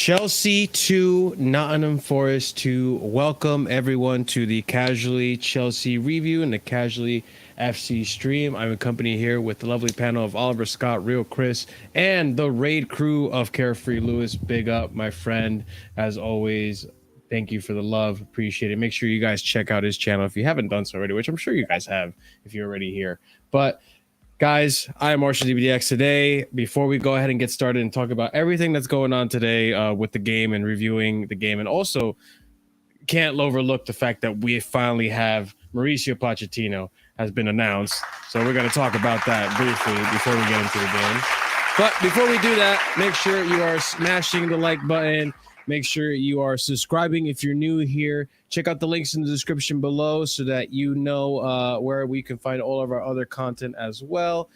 Chelsea 2, Nottingham Forest 2. Welcome everyone to the Casually Chelsea review and the Casually FC stream. I'm accompanied here with the lovely panel of Oliver, Scott, Real Chris, and the raid crew of Carefree Lewis. Big up, my friend. As always, thank you for the love. Appreciate it. Make sure you guys check out his channel if you haven't done so already, which I'm sure you guys have if you're already here. But guys, I am Marshalldbdx today. Before we go ahead and get started and talk about everything that's going on today with the game and reviewing the game, and also can't overlook the fact that we finally have Mauricio Pochettino has been announced. So we're going to talk about that briefly before we get into the game. But before we do that, make sure you are smashing the like button. Make sure you are subscribing if you're new here. Check out the links in the description below so that you know where we can find all of our other content as well.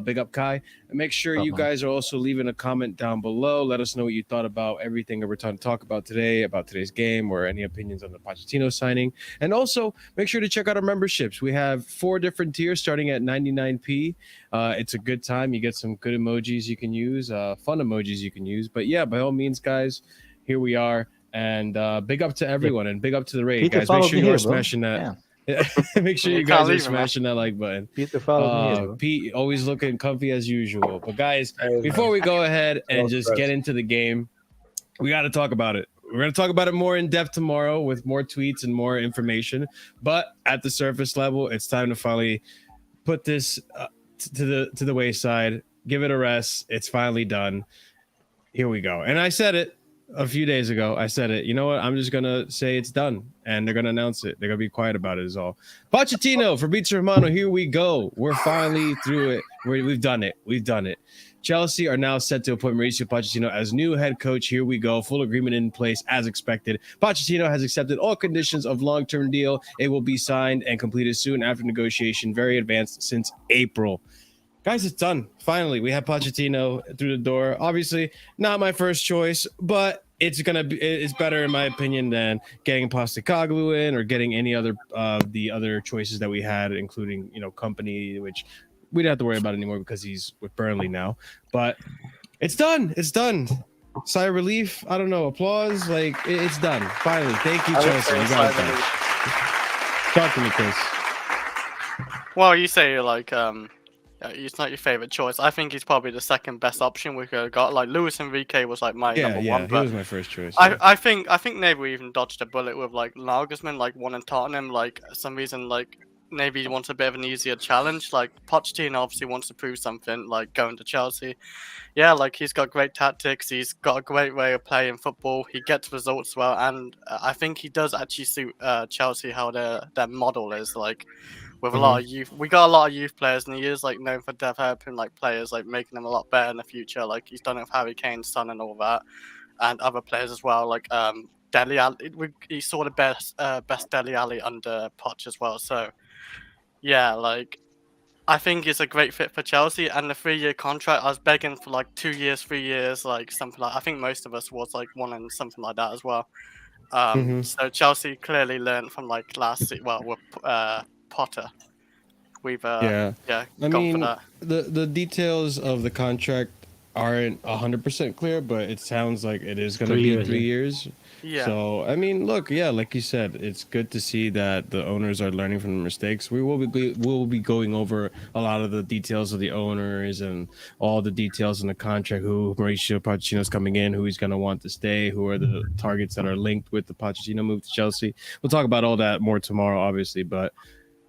Big up, Kai. And make sure you guys are also leaving a comment down below. Let us know what you thought about everything that we're trying to talk about today, about today's game, or any opinions on the Pochettino signing. And also, make sure to check out our memberships. We have 4 different tiers starting at 99p. It's a good time. You get some good emojis you can use, fun emojis you can use. But yeah, by all means, guys, here we are, and big up to everyone, and big up to the raid, Peter, guys. Make sure you are bro. smashing that. Make sure you guys are smashing that like button. Peter, follow me. Pete, always looking comfy as usual. But guys, before we go ahead and just get into the game, we got to talk about it. We're going to talk about it more in depth tomorrow with more tweets and more information. But at the surface level, it's time to finally put this to the wayside. Give it a rest. It's finally done. Here we go. And I said it a few days ago. I said it. You know what? I'm just going to say it's done. And they're going to announce it. They're going to be quiet about it is all. Pochettino, Fabrizio Romano, here we go. We're finally through it. We've done it. We've done it. Chelsea are now set to appoint Mauricio Pochettino as new head coach. Here we go. Full agreement in place as expected. Pochettino has accepted all conditions of long-term deal. It will be signed and completed soon after negotiation. Very advanced since April. Guys, it's done. Finally, we have Pochettino through the door. Obviously, not my first choice, but it's better in my opinion than getting Postecoglou in or getting any other the other choices that we had, including Company, which we don't have to worry about anymore because he's with Burnley now. But it's done. It's done. Sigh of relief. I don't know. Applause. Like it's done. Finally. Thank you, Chelsea. You got it. Talk to me, Chris. Well, you say it's not your favorite choice. I think he's probably the second best option we could have got. Like Luis Enrique was like my number one. He was my first choice. I think maybe we even dodged a bullet with like Nagelsmann, like one in Tottenham. Like some reason, like maybe he wants a bit of an easier challenge. Like Pochettino obviously wants to prove something. Like going to Chelsea, yeah, like he's got great tactics. He's got a great way of playing football. He gets results well, and I think he does actually suit Chelsea how their model is like. With a lot of youth, we got a lot of youth players, and he is like known for developing like players, like making them a lot better in the future. Like he's done it with Harry Kane's son and all that, and other players as well. Like Dele Alli, he saw the best Dele Alli under Poch as well. So yeah, like I think it's a great fit for Chelsea. And the 3-year contract, I was begging for like 2 years, 3 years, like something like. I think most of us was like wanting something like that as well. So Chelsea clearly learned from like last season. Well, with Potter, we've I mean, for that. The details of the contract aren't 100% clear, but it sounds like it is going to be 3 years. Yeah. So I mean, look, yeah, like you said, it's good to see that the owners are learning from the mistakes. We'll be going over a lot of the details of the owners and all the details in the contract. Who Mauricio Pochettino's coming in, who he's going to want to stay, who are the targets that are linked with the Pochettino move to Chelsea. We'll talk about all that more tomorrow, obviously, but.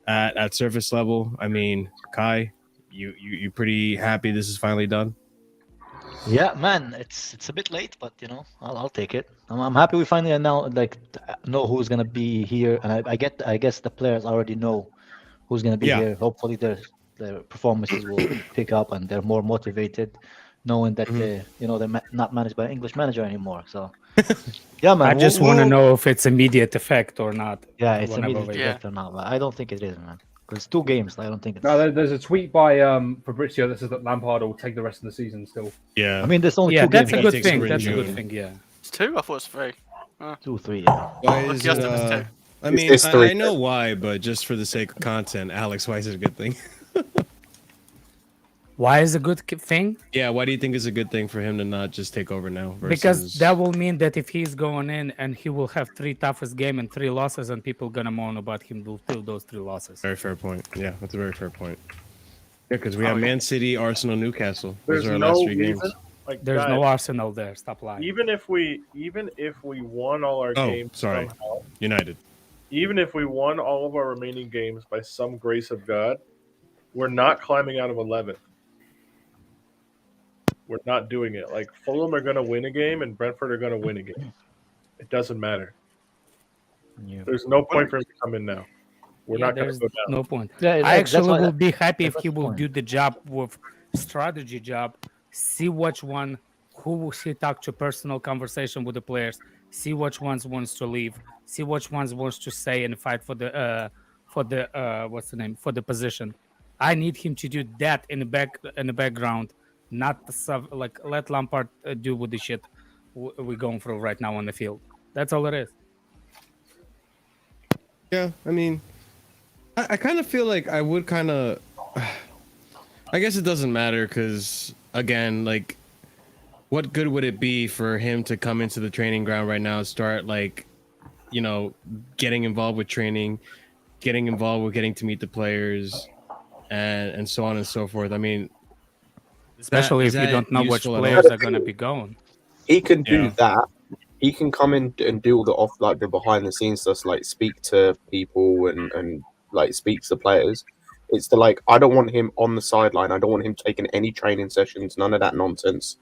At surface level, I mean, Kai, you pretty happy this is finally done? Yeah, man, it's a bit late, but I'll take it. I'm happy we finally know who's gonna be here, and I guess the players already know who's gonna be here. Hopefully their performances will pick up and they're more motivated, knowing that they're not managed by an English manager anymore. So yeah, man. I just want to know if it's immediate effect or not. Yeah, it's immediate effect or not. But I don't think it is, man. Because 2 games, I don't think it's. No, there's a tweet by Fabrizio that says that Lampard will take the rest of the season still. Yeah. I mean, there's only 2 games. That's a good thing. That's a good thing. Yeah. It's 2. I thought it's 3. 2, 3. Yeah. Why is it, I mean, I know why, but just for the sake of content, Alex, why is it a good thing? Why is a good thing? Yeah, why do you think it's a good thing for him to not just take over now? Because that will mean that if he's going in and he will have 3 toughest game and 3 losses, and people gonna moan about him till those 3 losses. Very fair point. Yeah, that's a very fair point. Yeah, because we have Man City, Arsenal, Newcastle. Those There's are our no last 3 reason. games. Like, There's guys, no Arsenal there. Stop lying. even if we won all our Oh, games sorry. somehow, United. even if we won all of our remaining games by some grace of God, we're not climbing out of 11th. We're not doing it. Like, Fulham are going to win a game and Brentford are going to win a game. It doesn't matter. Yeah. There's no point for him to come in now. We're not going to there's go down. no point. Yeah, I actually why- will be happy if that's he the will point. do the job with strategy job, see which one, who will he talk to personal conversation with the players, see which ones wants to leave, see which ones wants to stay and fight for the what's the name, for the position. I need him to do that in the background, not like let Lampard do with the shit we're going through right now on the field. That's all it is. Yeah, I mean, I kind of feel like I would kind of. I guess it doesn't matter because, again, like, what good would it be for him to come into the training ground right now and start, like, getting involved with training, getting involved with getting to meet the players, and so on and so forth? I mean, Especially if is you that don't know which useful at all? players are going to be going. He can do Yeah. that. He can come in and do all the behind the scenes stuff, like speak to people and like speak to the players. It's I don't want him on the sideline. I don't want him taking any training sessions. None of that nonsense.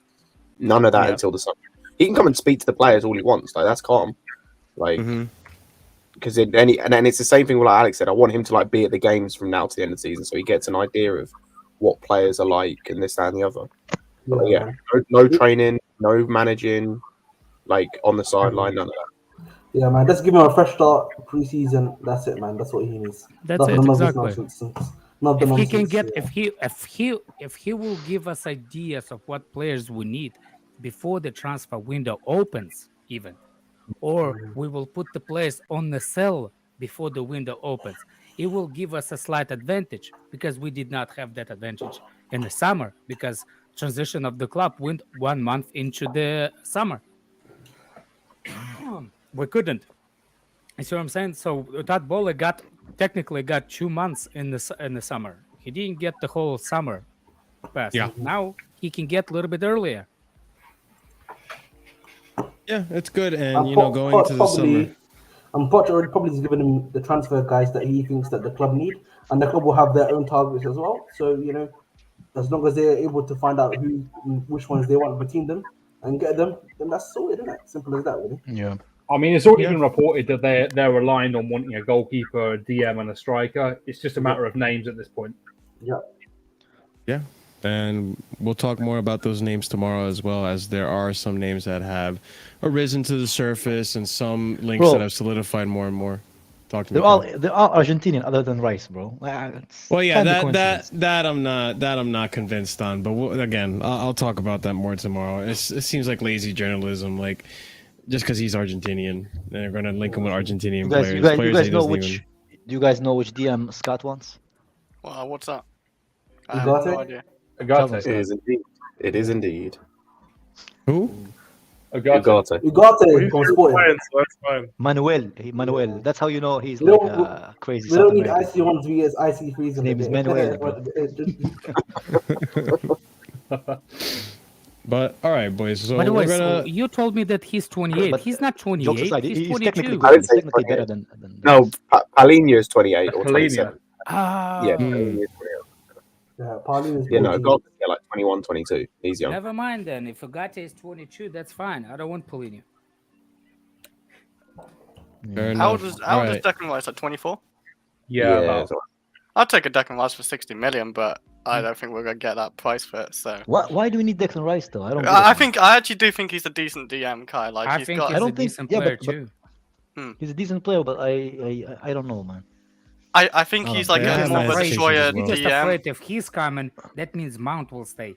None of that Yeah. until the summer. He can come and speak to the players all he wants. Like, that's calm. Like, Mhm. because and then it's the same thing with, like Alex said. I want him to be at the games from now to the end of the season, so he gets an idea of what players are like and this, that, and the other. But yeah, no training, no managing, on the sideline, none of that. Yeah, man. Just give him a fresh start pre-season. That's it, man. That's what he needs. That's Nothing it, of this exactly. nonsense. Not the If he nonsense. can get yeah. if he will give us ideas of what players we need before the transfer window opens, even, or we will put the players on the sell before the window opens, it will give us a slight advantage because we did not have that advantage in the summer because transition of the club went 1 month into the summer. We couldn't. You see what I'm saying? So that Bolle technically got 2 months in the summer. He didn't get the whole summer pass. Yeah. Now he can get a little bit earlier. Yeah, it's good, and Poch going into the summer. Poch already probably has given him the transfer guys that he thinks that the club need, and the club will have their own targets as well. So as long as they're able to find out which ones they want between them and get them, then that's sorted, isn't it? Simple as that, really. Yeah. I mean, it's already Yeah. been reported that they're aligned on wanting a goalkeeper, a DM, and a striker. It's just a matter of names at this point. Yeah. Yeah, and we'll talk more about those names tomorrow, as well as there are some names that have arisen to the surface and some links Bro. that have solidified more and more. Talk to me. They're all Argentinian other than Rice, bro. Well, yeah, kinda that coincidence. I'm not convinced on, but again, I'll talk about that more tomorrow. It seems like lazy journalism, like just because he's Argentinian, they're going to link him with Argentinian players. You Players guys he know doesn't which? even- Do you guys know which DM Scott wants? Well, what's that? I You have got no it? idea. Agate. It is indeed. It is indeed. Who? Agate. Ugarte. You got Well, it he's from your Sporting. client, so that's fine. Manuel. That's how you know he's We like don't- a crazy We South don't need American. IC1s, we get IC3s. His name is Manuel, bro. But all right, boys. So By the way, we're gonna. so you told me that he's 28. But, he's not Jokes 28. aside, He's he's technically 22. I good. didn't He's say technically 28. better than No, Paulinho is 28 or Paulinho. 27. Ah, Yeah, Hmm. Paulinho is 28. Yeah, Pauline is Yeah, no, 14. Ugarte's like 21, 22. He's young. never mind then. If Agate is 22, that's fine. I don't want Paulinho. Fair How enough. old is All right. Declan Rice? At 24? Yeah, Yeah, about. so- I'd take a Declan Rice for 60 million, but I don't think we're gonna get that price for it. So Why do we need Declan Rice though? I don't. get it, I man. think I actually do think he's a decent DM, Kai. Like I he's think got. he's I don't a think- decent yeah, player but- too. He's a decent player, but I don't know, man. I think Oh, he's like yeah, a I'm more of a afraid- destroyer I'm He's just DM. afraid if he's coming, that means Mount will stay.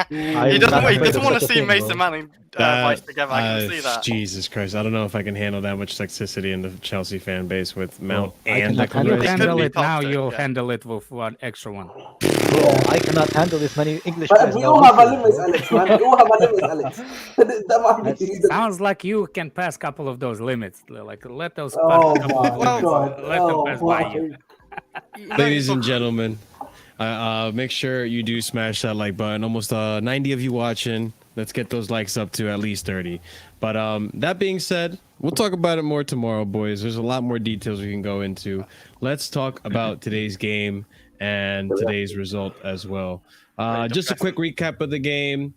He I'm doesn't. not He afraid doesn't of want to such a see thing, Mason bro. Mount voice together. I can see that. Jesus Christ, I don't know if I can handle that much toxicity in the Chelsea fan base with Mount I and cannot Declan You handle Rice. it. handle be it now. toxic, You'll yeah. handle it with one extra one. Bro, I cannot handle this many English But players. we now all have our midfield, limits, bro. Alex, man. We all have our limits, Alex. That might be Sounds like you can pass a couple of those limits. Like let those Oh couple of my limits. God. Let them Oh pass by you. my. Ladies and gentlemen, make sure you do smash that like button. Almost 90 of you watching. Let's get those likes up to at least 30. But that being said, we'll talk about it more tomorrow, boys. There's a lot more details we can go into. Let's talk about today's game and today's result as well. Just a quick recap of the game.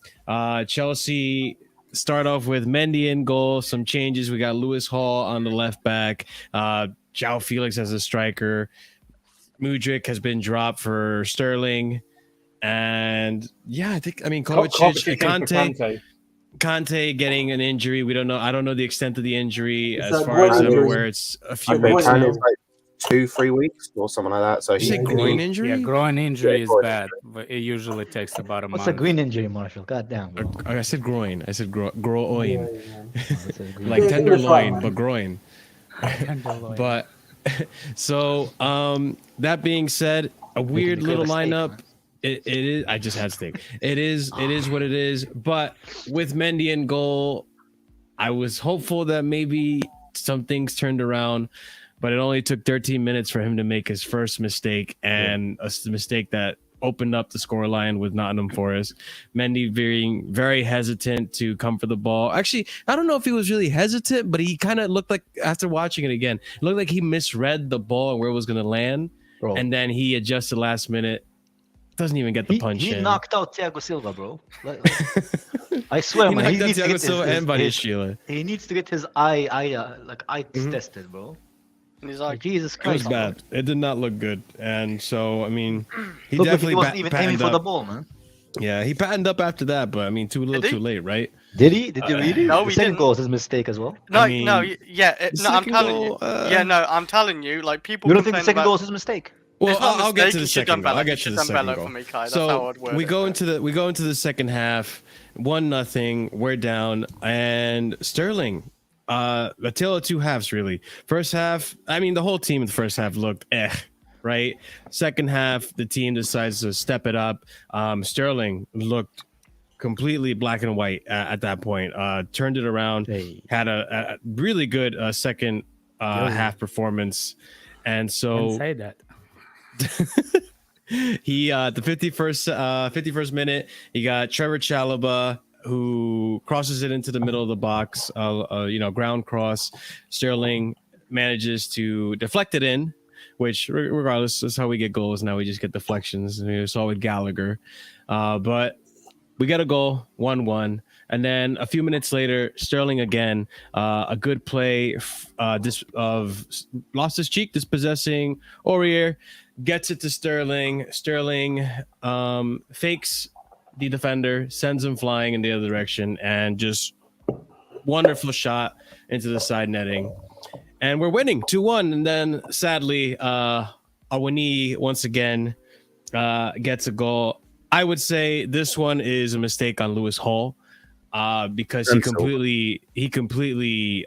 Chelsea start off with Mendy in goal. Some changes. We got Lewis Hall on the left back. João Felix as a striker. Mudryk has been dropped for Sterling. And yeah, I mean, Kovacic, Conte getting an injury. We don't know. I don't know the extent of the injury. It's As a far as groin I'm injury. aware, it's a few A weeks groin now. It's like 2-3 weeks or something like that. So Did you say groin injury? Yeah, groin injury Yeah, is groin bad, but it usually takes about a What's month. a green injury, Marshall? God damn, bro. I said groin. I said groin. That's a green Like Yeah, tenderloin, man. but groin. But so that being said, a weird Making me little crave a steak, lineup. man. It is. I just had steak. It is what it is. But with Mendy in goal, I was hopeful that maybe some things turned around. But it only took 13 minutes for him to make his first mistake, and a mistake that opened up the scoreline with Nottingham Forest. Mendy being very hesitant to come for the ball. Actually, I don't know if he was really hesitant, but he kind of looked like, after watching it again, it looked like he misread the ball and where it was going to land. Bro. And then he adjusted last minute. Doesn't even get the punch He in. knocked out Thiago Silva, bro. I swear, He man. knocked He out needs to Thiago get Silva and Buddy Sheila. he needs to get his eye tested, bro. And he's like, Jesus It was Christ. bad. It did not look good. And so, I mean, he Look, like definitely he wasn't even aiming patterned for the up. ball, man. Yeah, he patterned up after that, but I mean, too little, Did he? too late, right? Did he? Did he really? no, the he second didn't. goal was his mistake as well. no, I mean, no, yeah, the no, I'm second telling goal, you. Yeah, no, I'm telling you. Like people You don't think the complain second about. goal was his mistake? Well, It's not a I'll get mistake, to the you should second goal. umbrella- I'll get you to the should second umbrella goal. for me, Kai. That's how So I'd word we it, go but- into the second half, 1-0. We're down, and Sterling. A tale of two halves, really. First half, I mean, the whole team in the first half looked right? Second half, the team decides to step it up. Sterling looked completely black and white at that point. Turned it around, had a really good second half performance, and so Can't say that. he the 51st minute, he got Trevor Chalobah, who crosses it into the middle of the box, ground cross. Sterling manages to deflect it in, which regardless, that's how we get goals. Now we just get deflections. We saw with Gallagher, but we get a goal, 1-1. And then a few minutes later, Sterling again, a good play lost his cheek, dispossessing Aurier, gets it to Sterling. Sterling fakes the defender, sends him flying in the other direction, and just wonderful shot into the side netting. And we're winning 2-1. And then sadly, Awani once again gets a goal. I would say this one is a mistake on Lewis Hall because he completely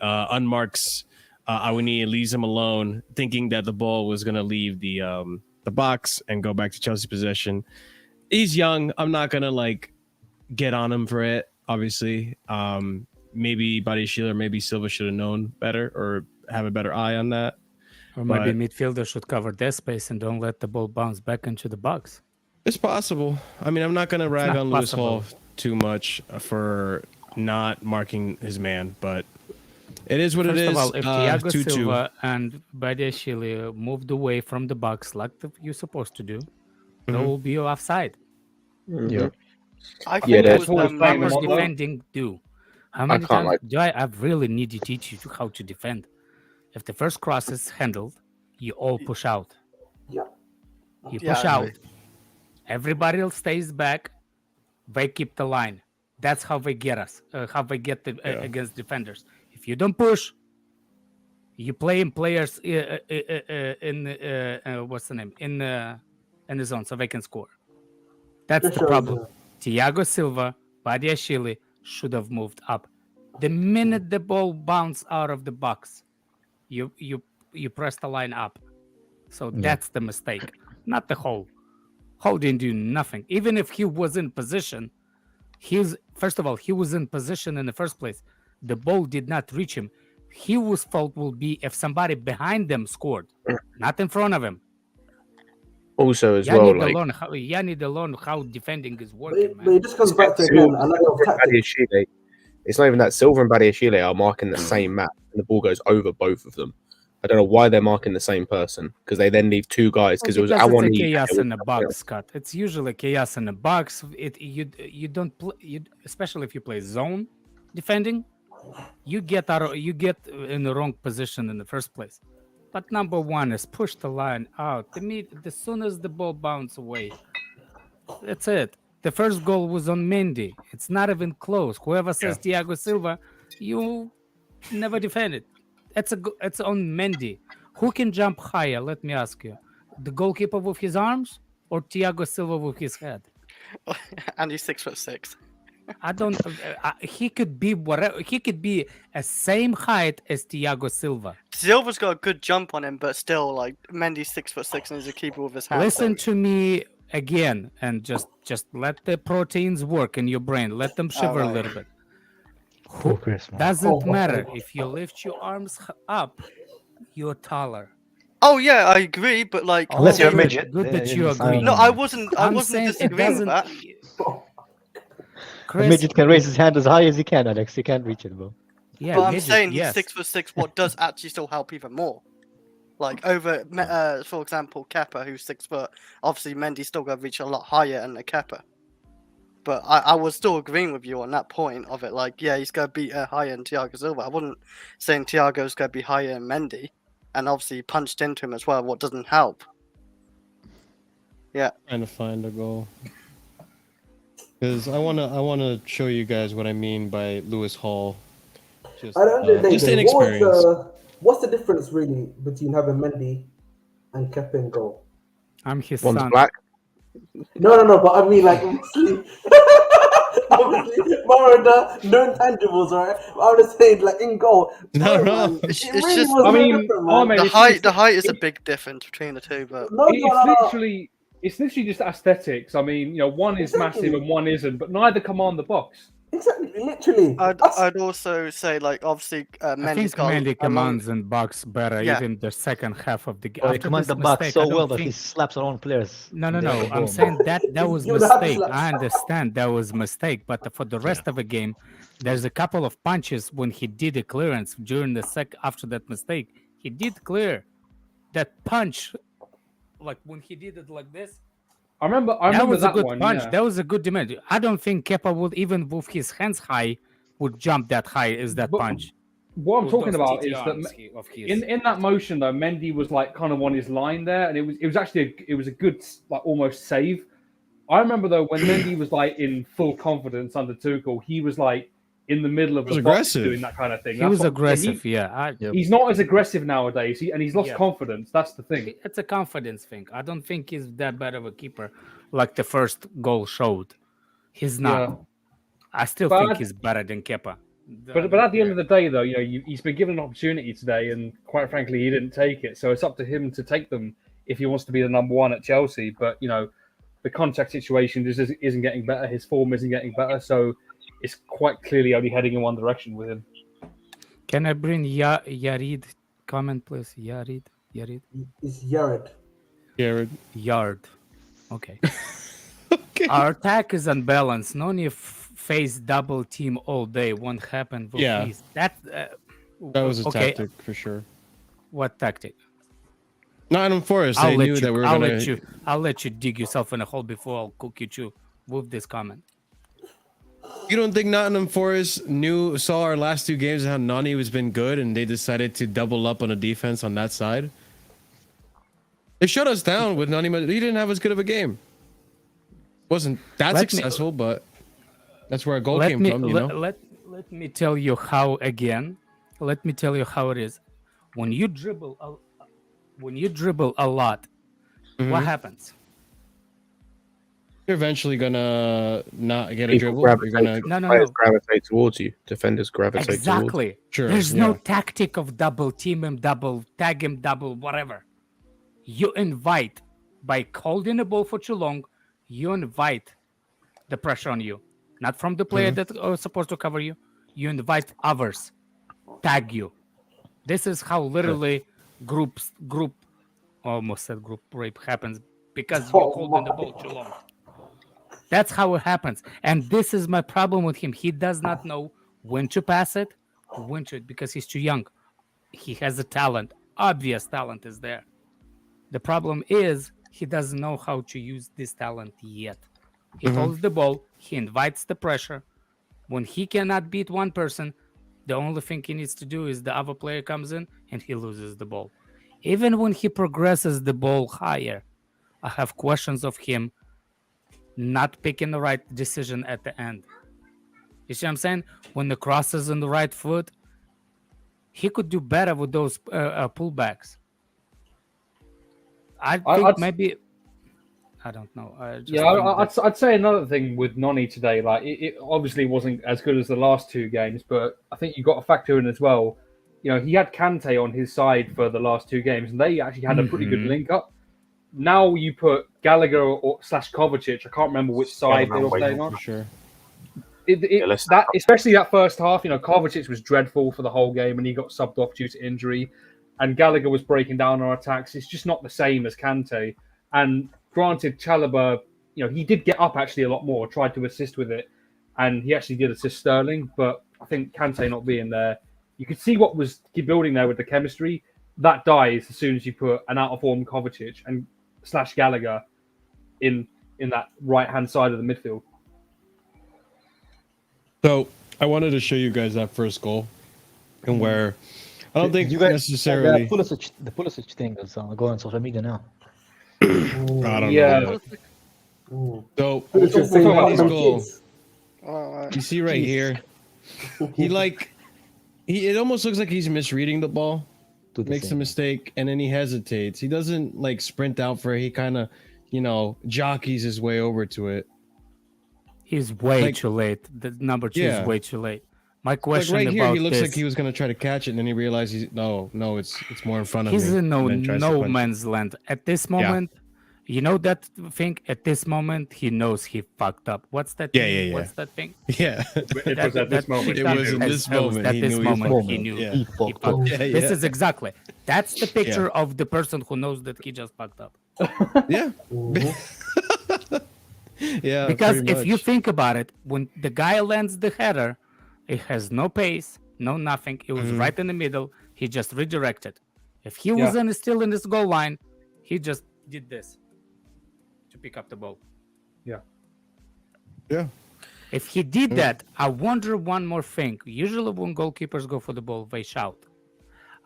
unmarks Awani and leaves him alone, thinking that the ball was going to leave the box and go back to Chelsea possession. He's young. I'm not going to get on him for it, obviously. Maybe Buddy Sheila, maybe Silva should have known better or have a better eye on that. Or maybe midfielder should cover their space and don't let the ball bounce back into the box. It's possible. I mean, I'm not going to rag on Lewis possible. Hall too much for not marking his man, but it is what First it is. of all, if Thiago 2-2. Silva and Badiashile moved away from the box like you're supposed to do, there will be offside. Yeah. I think Yeah, it that's was what them. we're How playing much them on, though. defending do? How many can't times do I've really need to teach you how to defend. If the first cross is handled, you all push out. Yeah. You Yeah, push I out. agree. Everybody else stays back. They keep the line. That's how they get us. How they get against defenders. If you don't push, you playing players in what's the name in the zone so they can score. That's Just the shows, problem. Thiago Silva, Badiashile should have moved up. The minute the ball bounced out of the box, you press the line up. So that's the mistake, not the hole. Hole didn't do nothing. Even if he was in position, first of all, he was in position in the first place. The ball did not reach him. His fault will be if somebody behind them scored, not in front of him. Also, as You well, need like to learn how defending is But working, it man. just comes back to again a lack of tactics. it's not even that Silver and Badiashile are marking the same map, and the ball goes over both of them. I don't know why they're marking the same person because they then leave two guys because it was Because it's a Awani. chaos in a box, Scott. It's usually chaos in a box. You don't play, especially if you play zone defending. You get in the wrong position in the first place. But number one is push the line out. As soon as the ball bounces away, that's it. The first goal was on Mendy. It's not even close. Whoever says Thiago Silva, you never defend it. It's on Mendy. Who can jump higher? Let me ask you: the goalkeeper with his arms or Thiago Silva with his head? And he's 6'6". I don't. He could be whatever. He could be the same height as Thiago Silva. Silva's got a good jump on him, but still, like Mendy's 6'6" and he's a keeper with his hands. Listen to me again, and just let the proteins work in your brain. Let them shiver a little bit. Doesn't matter if you lift your arms up, you're taller. Oh yeah, I agree, but like Unless you're a good, midget. Good that then you it's agree. fine. no, I wasn't I'm saying it disagreeing with doesn't. that. A Chris, midget can raise his hand as high as he can, Alex. He can't reach it, bro. yeah, But I'm midget, saying yes. he's 6'6", what does actually still help even more. Like over, for example, Kepa, who's 6 foot. Obviously, Mendy's still got to reach a lot higher than the Kepa. But I was still agreeing with you on that point of it. Like, yeah, he's going to be higher than Thiago Silva. I wasn't saying Thiago's going to be higher than Mendy. And obviously, he punched into him as well, what doesn't help. Yeah. Trying to find a goal. Because I wanna show you guys what I mean by Lewis Hall. Just, At the end of the day, just though, inexperience. what's the difference really between having Mendy and Kepa in goal? I'm his One's son. black. No, but I mean, like, obviously, Marada, no intangibles, right? I was saying, like, in goal. No, sorry, no. man, It's really just- was I no mean, different, man. Ahmed, The height is a big difference between the two, but It's literally just aesthetics. I mean, one is Exactly. massive and one isn't, but neither command the box. Exactly, literally. I'd also say, like, obviously, I Mendy's think got Mendy a long... commands in box better, Yeah. even the second half of the game. Oh, he commands the box so well that he slaps our own players. No. in the I'm goal, saying man. that was You would have to mistake. slap- I understand that was mistake, but for the rest of the game, there's a couple of punches when he did a clearance during the after that mistake. He did clear that punch, like when he did it like this. I remember That was that a good one. punch. Yeah. That was a good demand. I don't think Kepa would, even with his hands high, would jump that high as that But punch. What I'm With talking those about TT is arms that of his. in that motion though, Mendy was like kind of on his line there, and it was actually a good, like, almost save. I remember though when Mendy was like in full confidence under Tuchel, he was like in the middle of He was the box aggressive. doing that kind of thing. He That's was what- aggressive, He's not as aggressive nowadays, and he's lost Yeah. confidence. That's the thing. It's a confidence thing. I don't think he's that bad of a keeper like the first goal showed. He's not. Yeah. I still But think I- he's better than Kepa. But at the end of the day, though, he's been given an opportunity today, and quite frankly, he didn't take it. So it's up to him to take them if he wants to be the number one at Chelsea. But the contract situation just isn't getting better. His form isn't getting better. So it's quite clearly only heading in one direction with him. Can I bring Yarid comment, please? Yarid. It's Yared. Jared. Yard. Okay. Okay. Our attack is unbalanced. No need face double team all day. Won't happen. With Yeah. these. That That was a okay. tactic for sure. What tactic? Nottingham Forest. They knew that we were gonna. I'll let you dig yourself in a hole before I'll cook you too. With this comment. You don't think Nottingham Forest saw our last two games and how Nani has been good, and they decided to double up on a defense on that side? They shut us down with Nani. He didn't have as good of a game. Wasn't that successful, but that's where our goal came from. Let me tell you how again. Let me tell you how it is. When you dribble a lot, what happens? you're eventually gonna not get a People dribble. You're gonna No. players gravitate towards you. Defenders gravitate towards you. Exactly. Sure, There's yeah. no tactic of double team him, double tag him, double whatever. You invite by holding the ball for too long. You invite the pressure on you, not from the player that are supposed to cover you. You invite others, tag you. This is how literally group almost said group rape happens because you're holding the ball too long. That's how it happens. And this is my problem with him. He does not know when to pass it, when to, because he's too young. He has a talent. Obvious talent is there. The problem is he doesn't know how to use this talent yet. He holds the ball. He invites the pressure. When he cannot beat one person, the only thing he needs to do is the other player comes in and he loses the ball. Even when he progresses the ball higher, I have questions of him not picking the right decision at the end. You see what I'm saying? When the cross is on the right foot, he could do better with those pullbacks. I think maybe... I don't know. I'd say another thing with Noni today, like it obviously wasn't as good as the last two games, but I think you got to factor in as well. You know, he had Kante on his side for the last two games, and they actually had a pretty good link up. Now you put Gallagher or / Kovacic. I can't remember which side they were playing on. for sure. That especially that first half, you know, Kovacic was dreadful for the whole game, and he got subbed off due to injury. And Gallagher was breaking down our attacks. It's just not the same as Kante. And granted, Chalobah, you know, he did get up actually a lot more, tried to assist with it, and he actually did assist Sterling. But I think Kante not being there, you could see what was building there with the chemistry. That dies as soon as you put an out of form Kovacic and / Gallagher in that right hand side of the midfield. So I wanted to show you guys that first goal, and where I don't think you guys necessarily. the Pulisic thing is going on social media now. I don't know. Yeah. So It's just saying about his them goal. kids. You see right here, it almost looks like he's misreading the ball, makes a mistake, and then he hesitates. He doesn't like sprint out for it. He kind of, jockeys his way over to it. He's way too late. The number 2 is way too late. My question right about here, he looks this, like he was gonna try to catch it, and then he realized no, it's more in front of he's me. in no and then tries to punch it. man's land at this moment. You know that thing? At this moment, he knows he fucked up. What's that? Yeah, thing? yeah. What's that thing? Yeah, It was at this moment. It was in this moment. At He this knew moment, he fucked knew. up. He fucked up. Yeah, This yeah. is exactly. That's the picture of the person who knows that he just fucked up. Yeah. Yeah. Because pretty if you much. think about it, when the guy lands the header, it has no pace, no nothing. It was right in the middle. He just redirected. If he wasn't still in this goal line, he just did this to pick up the ball. Yeah. If he did that, I wonder one more thing. Usually when goalkeepers go for the ball, they shout.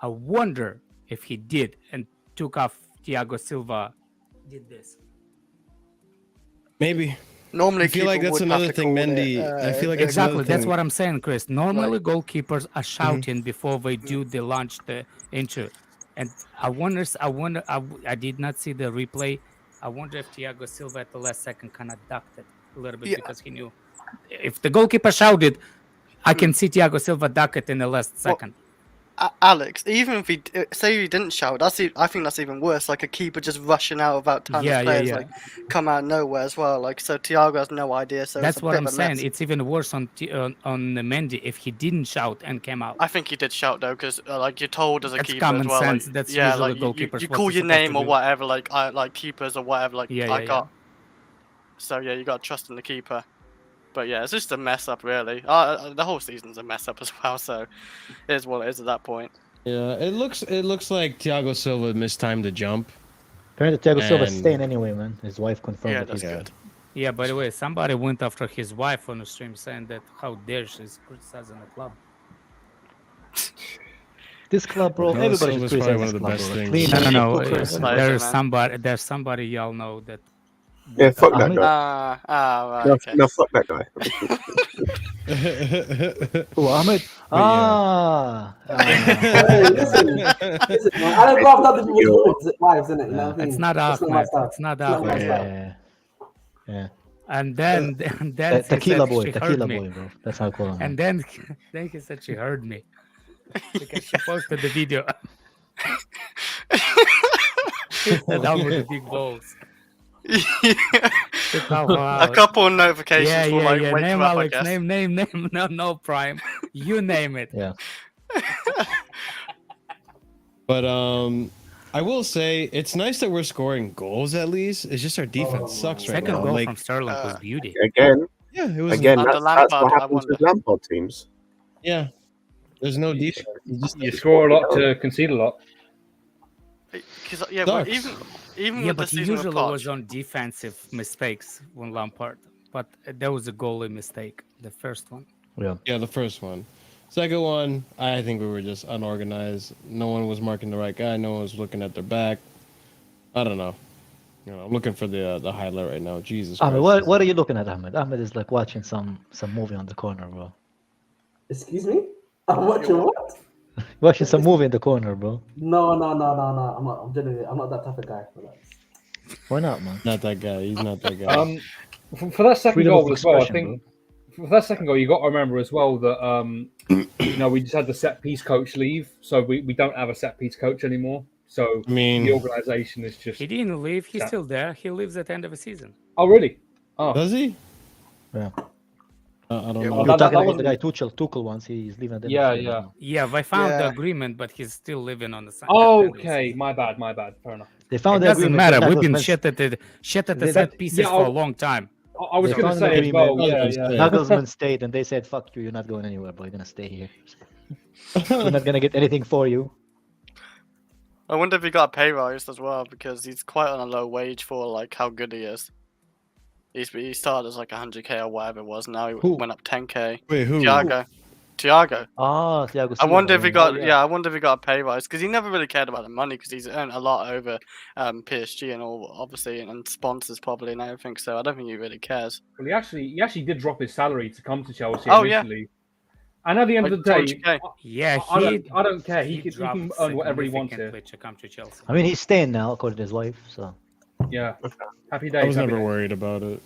I wonder if he did and took off Thiago Silva, did this. Maybe. Normally, I feel like keeper that's would have another to thing, call it, Mendy. I feel like Exactly, that's that's what I'm saying, Chris. Normally, Right. goalkeepers are shouting before they do the launch the into, and I did not see the replay. I wonder if Thiago Silva at the last second kind of ducked it a little bit because he knew if the goalkeeper shouted, I can see Thiago Silva duck it in the last second. Alex, even if say he didn't shout, I think that's even worse. Like a keeper just rushing out without time Yeah, of yeah, players yeah. like come out of nowhere as well. Like so, Thiago has no idea. So That's it's a what bit I'm of a saying. mess. It's even worse on Mendy if he didn't shout and came out. I think he did shout though, because like you're told as a That's keeper common as well. sense. Like, That's yeah, usually like goalkeepers you what call they're your supposed name to or do. whatever. Like keepers or whatever. Like Yeah, I yeah, got. So yeah, you got to trust in the keeper. But yeah, it's just a mess up really. The whole season's a mess up as well. So it is what it is at that point. Yeah, it looks like Thiago Silva mistimed the jump. Apparently, Thiago Silva's And- staying anyway, man. His wife confirmed Yeah, that that's he's good. Yeah, by the way, somebody went after his wife on the stream saying that how dare she's criticizing the club. This club, bro. No, Everybody Silva's should probably criticize one this of the club, best bro. things. Clean No, sheet, no, no no. criticism. There's somebody y'all know that. Yeah, fuck that Ahmed? guy. Right, No, okay. no, fuck that guy. Who, Ahmed? Hey, listen, man. I don't go after other people's lives, innit? You know what I mean? It's not That's Ahmed. my style. It's not It's not my Ahmed. style. Yeah. And then he Tequila said boy, she heard tequila me. boy, bro. That's how I call him. And then he said she heard me because she posted the video. She said I'm with the big balls. A couple of notifications Yeah, will yeah, like yeah. wake Name you up, I Alex. guess. Name. No, Prime. You name it. Yeah. But I will say it's nice that we're scoring goals at least. It's just our defense sucks right Second now. goal Like, from Sterling was beauty. Again, yeah, it was. again, Under that's Lampard, what I happens with wonder. Lampard teams. Yeah, there's no defense. You score a lot to concede a lot. Because yeah, but Sucks. even Yeah, with but the he season usually with was Poch, on defensive mistakes when Lampard. But there was a goalie mistake, the first one. Yeah. Yeah, the first one. Second one, I think we were just unorganized. No one was marking the right guy. No one was looking at their back. I don't know. You know, I'm looking for the highlight right now. Jesus Ahmed, Christ. what are you looking at, Ahmed? Ahmed is like watching some movie on the corner, bro. Excuse me? I'm watching what? Watching some movie in the corner, bro. No. I'm genuinely, I'm not that type of guy. Relax. Why not, man? Not that guy. He's not that guy. For that second Freedom of goal as well, I expression, think for that second goal, you got to remember as well that we just had the set piece coach leave, so we don't have a set piece coach anymore. So I mean, the organization is just. He didn't leave. He's Yeah. still there. He leaves at the end of the season. Oh really? Oh, does he? Yeah. I don't Yeah, know. well, You're that talking about wasn't- the guy Tuchel once. He's leaving at the end Yeah, of the season yeah. now. Yeah, they found the Yeah. agreement, but he's still living on the side. Okay, my bad. Fair enough. They It found the doesn't agreement. matter. but We've been Nagelsmann- shit at the They- set pieces Yeah, for a long time. I was They going to found an say as well. agreement. Yeah. Nagelsmann stayed, and they said, "Fuck you. You're not going anywhere, bro. You're gonna stay here. We're not gonna get anything for you." I wonder if he got a pay rise as well because he's quite on a low wage for like how good he is. He started as like 100k or whatever it was. Now he Who? went up 10k. Wait, who? Thiago. Ah, Thiago I Silva, wonder if he yeah. got yeah. I wonder if he got a pay rise because he never really cared about the money because he's earned a lot over PSG and all obviously and sponsors probably and everything. So I don't think he really cares. Well, he actually did drop his salary to come to Chelsea Oh, yeah. initially. And at the end Like of the day, 200K. Yeah, I don't care. He dropped can earn whatever he wants here. significantly to come to Chelsea. I mean, he's staying now, according to his wife. So Yeah. Happy I days. was happy never days. worried about it.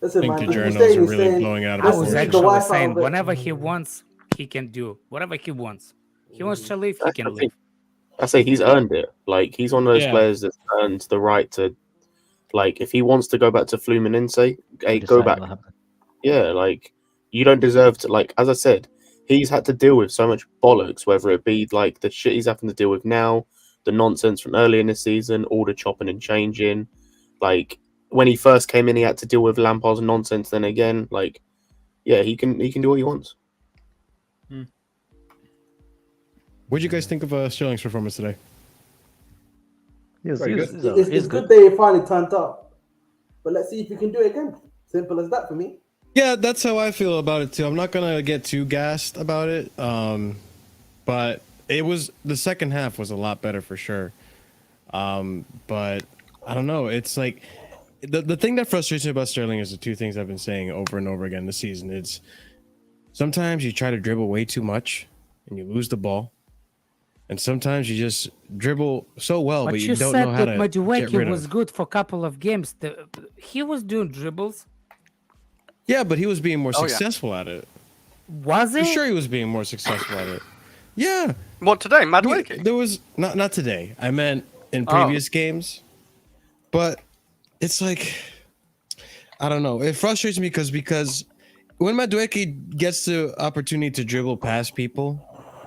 I Listen, think man, the if he's journals staying, are he's really staying. blowing out of I Listen, was the proportion. wife actually out saying of it. whenever he wants, he can do whatever he wants. He wants to leave, he That's can the leave. thing. I say he's earned it. Like he's one of those Yeah. players that's earned the right to, like, if he wants to go back to Fluminense, hey, decide go back. what happened. Yeah, like you don't deserve to. Like as I said, he's had to deal with so much bollocks, whether it be like the shit he's having to deal with now, the nonsense from earlier in the season, all the chopping and changing. Like when he first came in, he had to deal with Lampard's nonsense. Then again, like, yeah, he can do what he wants. What did you guys think of Sterling's performance today? Very good. It's good that he finally turned up. But let's see if he can do it again. Simple as that for me. Yeah, that's how I feel about it too. I'm not gonna get too gassed about it, but it was the second half was a lot better for sure. But I don't know. It's like the thing that frustrates me about Sterling is the two things I've been saying over and over again this season. It's sometimes you try to dribble way too much and you lose the ball, and sometimes you just dribble so well, but you don't know how to that get Madueke rid was of. good for a couple of games. He was doing dribbles. Yeah, but he was being more Oh, yeah. successful at it. Was For it? sure, he was being more successful at it. Yeah. What today? Madueke? There was not today. I meant in Oh. previous games. But it's like I don't know. It frustrates me because when Madueke gets the opportunity to dribble past people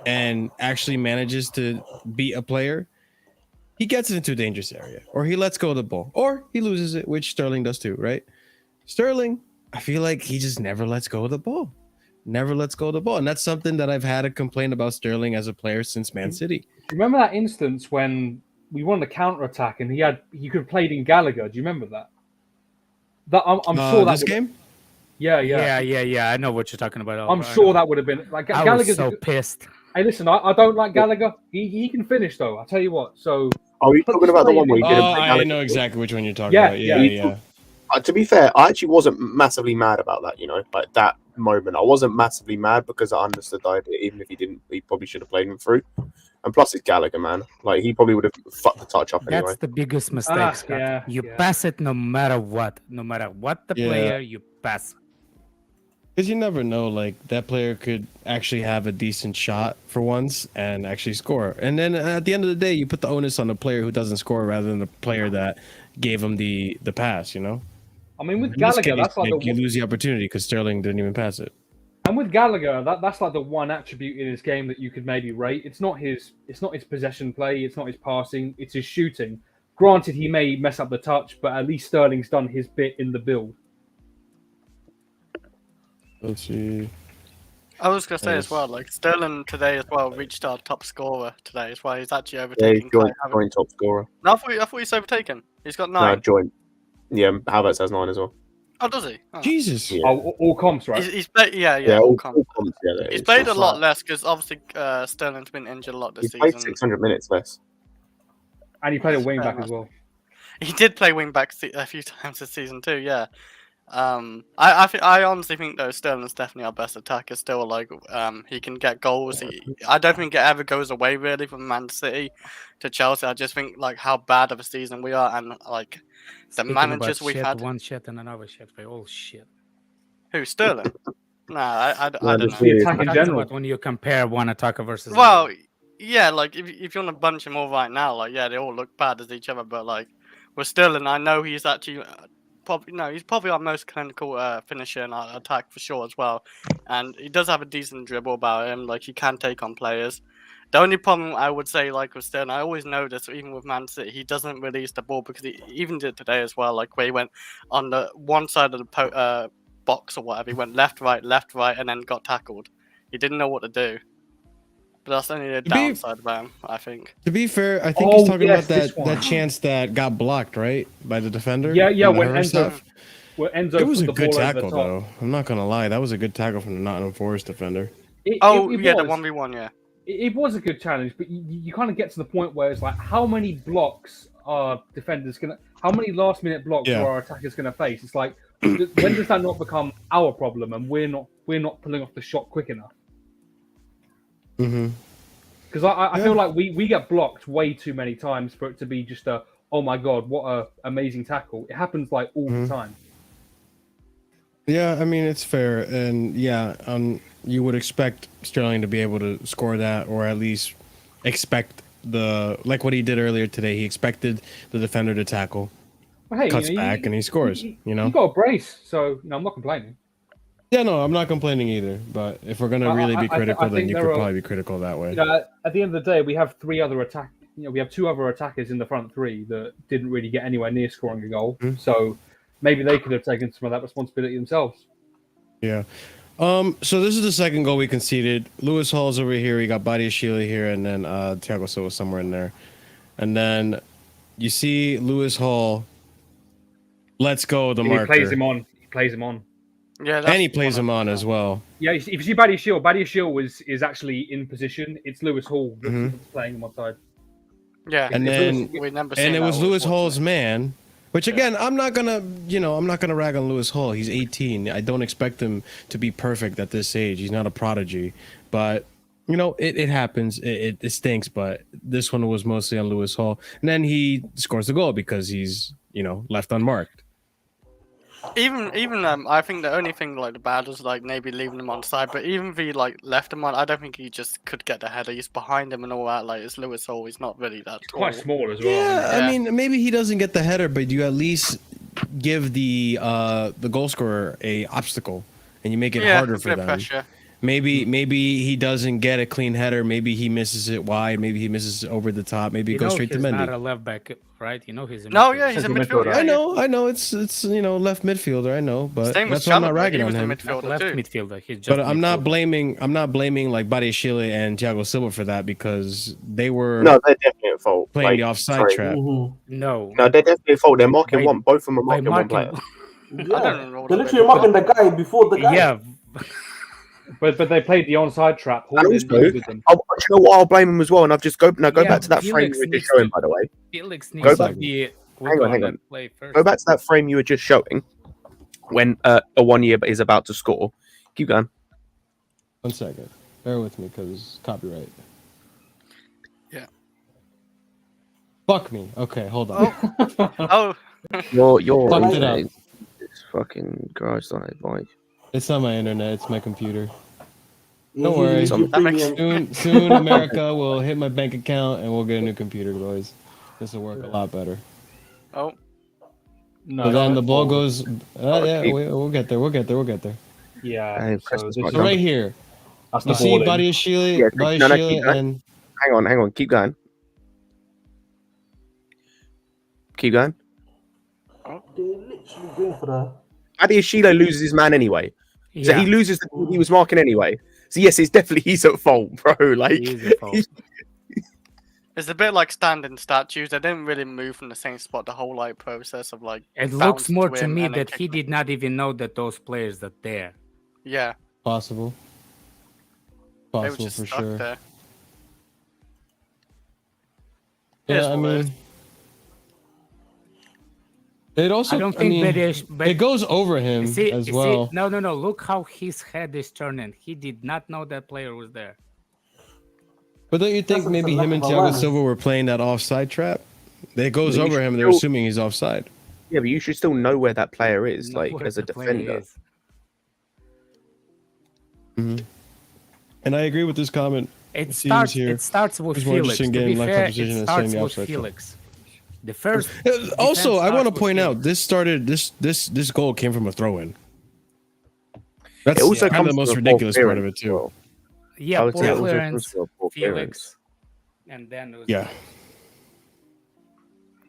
and actually manages to beat a player, he gets it into a dangerous area, or he lets go of the ball, or he loses it, which Sterling does too, right? Sterling, I feel like he just never lets go of the ball. Never lets go of the ball. And that's something that I've had a complaint about Sterling as a player since Man City. Remember that instance when we won the counter attack and he could have played in Gallagher? Do you remember that? I'm sure that this game? Yeah. Yeah. I know what you're talking about. I'm sure that would have been like I was Gallagher's. so pissed. Hey, listen, I don't like Gallagher. He can finish though. I'll tell you what. So Are you talking about the one where he didn't? Oh, play I Gallagher? know exactly which one you're talking Yeah, about. yeah. Yeah. To be fair, I actually wasn't massively mad about that. Like that moment, I wasn't massively mad because I understood the idea. Even if he didn't, he probably should have played him through. And plus, it's Gallagher, man. Like, he probably would have fucked the touch up anyway. That's the biggest mistake, Scott. yeah, You yeah. pass it no matter what. No matter what the player, you pass. Because you never know, like, that player could actually have a decent shot for once and actually score. And then at the end of the day, you put the onus on the player who doesn't score rather than the player that gave him the pass, you know? I mean, with In this Gallagher, case, that's like you lose the opportunity because Sterling didn't even pass it. and with Gallagher, that's like the one attribute in his game that you could maybe rate. It's not his possession play, it's not his passing, it's his shooting. Granted, he may mess up the touch, but at least Sterling's done his bit in the build. Let's see. I was gonna say Yes. as well, like Sterling today as well reached our top scorer today as well. He's actually Yeah, overtaking. he's joint Kai Havertz. top scorer. No, I thought he's overtaken. He's got No, 9. joint. Yeah, Havertz has 9 as well. Oh, does he? Oh. Jesus. Yeah. Oh, all comps, right? He's played. Yeah, all come. comps, yeah, He's it's played a just lot like- less because obviously Sterling's been injured a lot this He's played season. 600 minutes less. And he played a wing fair back as well. He did play wing back a few times this season too. Yeah. I honestly think though Sterling's definitely our best attacker still. Like he can get goals. I don't think it ever goes away really from Man City to Chelsea. I just think like how bad of a season we are and like the Speaking managers about we've shit, had. one shit and another shit. They all shit. Who, Sterling? Nah, I No, don't just know. the attack in Talking general. about when you compare one attacker versus Well, another. yeah, like if you want to bunch them all right now, like yeah, they all look bad as each other, but like with Sterling, I know he's actually he's probably our most clinical finisher in our attack for sure as well, and he does have a decent dribble about him. Like he can take on players. The only problem I would say, like with Sterling, I always notice even with Man City, he doesn't release the ball because he even did today as well. Like where he went on the one side of the box or whatever, he went left, right, and then got tackled. He didn't know what to do. But that's only the downside about him, I think. To be fair, I think Oh, he's talking yes, about this that, one. that chance that got blocked, right? By the defender? Yeah, yeah. in the When Harris Enzo, stuff. when Enzo It was put a the good ball over tackle, the top. though. I'm not going to lie. That was a good tackle from the Nottingham Forest defender. It Oh, was. yeah, the 1v1, yeah. It was a good challenge, but you kind of get to the point where it's like, how many blocks are defenders gonna? How many last-minute blocks Yeah. are our attackers gonna face? It's like, when does that not become our problem, and we're not pulling off the shot quick enough? Mm-hmm. Because I feel like we get blocked way too many times for it to be just a, oh my god, what a amazing tackle. It happens like all the time. Yeah, I mean, it's fair. And yeah, you would expect Sterling to be able to score that, or at least expect like what he did earlier today. He expected the defender to tackle, But hey, cuts back, and he scores, you know? You got a brace, so I'm not complaining. Yeah, no, I'm not complaining either. But if we're going to really be I critical, then think you there could are- probably be critical that way. You know, at the end of the day, we have we have 2 other attackers in the front 3 that didn't really get anywhere near scoring a goal. So maybe they could have taken some of that responsibility themselves. Yeah. So this is the second goal we conceded. Lewis Hall's over here. We got Badiashile here, and then Thiago Silva somewhere in there. And then you see Lewis Hall. Let's go, the He marker. plays him on. He plays him on. Yeah, And he plays him on as well. Yeah, if you see Badiashile is actually in position. It's Lewis Hall that's playing him on side. Yeah, And then we never and it that was all, Lewis Hall's unfortunately. man. Which again, I'm not gonna rag on Lewis Hall. He's 18. I don't expect him to be perfect at this age. He's not a prodigy, but it happens. It stinks, but this one was mostly on Lewis Hall, and then he scores the goal because he's left unmarked. Even I think the only thing like the bad was like maybe leaving him on side, but even if he like left him on, I don't think he just could get the header. He's behind him and all that. Like it's Lewis Hall. He's not really that tall. Quite small as well. Yeah, Yeah. I mean, maybe he doesn't get the header, but you at least give the goal scorer a obstacle, and you make it harder a for bit them. pressure. Maybe he doesn't get a clean header. Maybe he misses it wide. Maybe he misses it over the top. Maybe it goes straight to he's not Mendy. a left back, right? He's a No, midfielder. yeah, he's a Central midfielder. midfielder. I know. It's left midfielder. I know, but Same with that's why I'm not Chalobah. ragging He on was a him. Not midfielder left too. midfielder. He's just But I'm not midfielder. blaming like Badiashile and Thiago Silva for that because they were No, they're definitely at fault. playing the Like, offside sorry. trap. Mhm. No. No, they're definitely at fault. They're marking By- one. Both of them are By marking one player. marking, I Yeah. don't know what They're they literally do. marking the guy before the guy. yeah. But they played the onside trap. Hall And didn't also, use with them. do you know what? I'll blame him as well. And I've just go Yeah, back to that frame Felix you were needs just showing, to- by the way. Felix Go needs to back. be Hang on. that play first. Go back to that frame you were just showing when a 1 year is about to score. Keep going. 1 second. Bear with me because copyright. Fuck me. Okay, hold on. Oh, Your Fucked it up. internet is fucking gross, like It's not my internet. It's my computer. Yeah, Don't worry. YouTube That makes- Premium. Soon, America will hit my bank account and we'll get a new computer, boys. This will work a lot better. oh, No, But then the ball no. goes. Yeah, we'll get there. We'll get there. We'll get there. Yeah. Hey, So Christmas this mark. So right here, that's you the see ball in. Body Sheila, Yeah, Body no, keep Sheila, going. and hang on, keep going. Keep going. They're literally going for the. Adiashile loses his man anyway. So Yeah, he loses the he was marking anyway. So yes, it's definitely he's at fault, bro. Like he is at fault. it's a bit like standing statues. They didn't really move from the same spot the whole like process of like. It bounce looks more to him me and then that he kick did not even know that those players are there. Yeah, possible. they were Possible just for stuck sure. there. Here's Yeah, I what it is. mean, it also. I don't think mean, but it goes over him see, as you well. see, no. Look how his head is turning. He did not know that player was there. But don't you think That's maybe a him and lack of Thiago awareness. Silva were playing that offside trap? It goes But you over should him. They're still- assuming he's offside. yeah, but you should still know where that player is, Know like where as a the player defender. is. And I agree with this comment. It seems starts. here It starts with it's more Felix. To interesting be getting left fair, opposition it and starts saying the with offside. Felix. The first. Also, defense I want to starts with point out Felix. this started this goal came from a throw-in. That's It also kind of comes the most from a poor ridiculous part of it clearance as too. well. I Yeah, would poor say it also comes clearance, from a poor clearance. Felix, and then it was Yeah.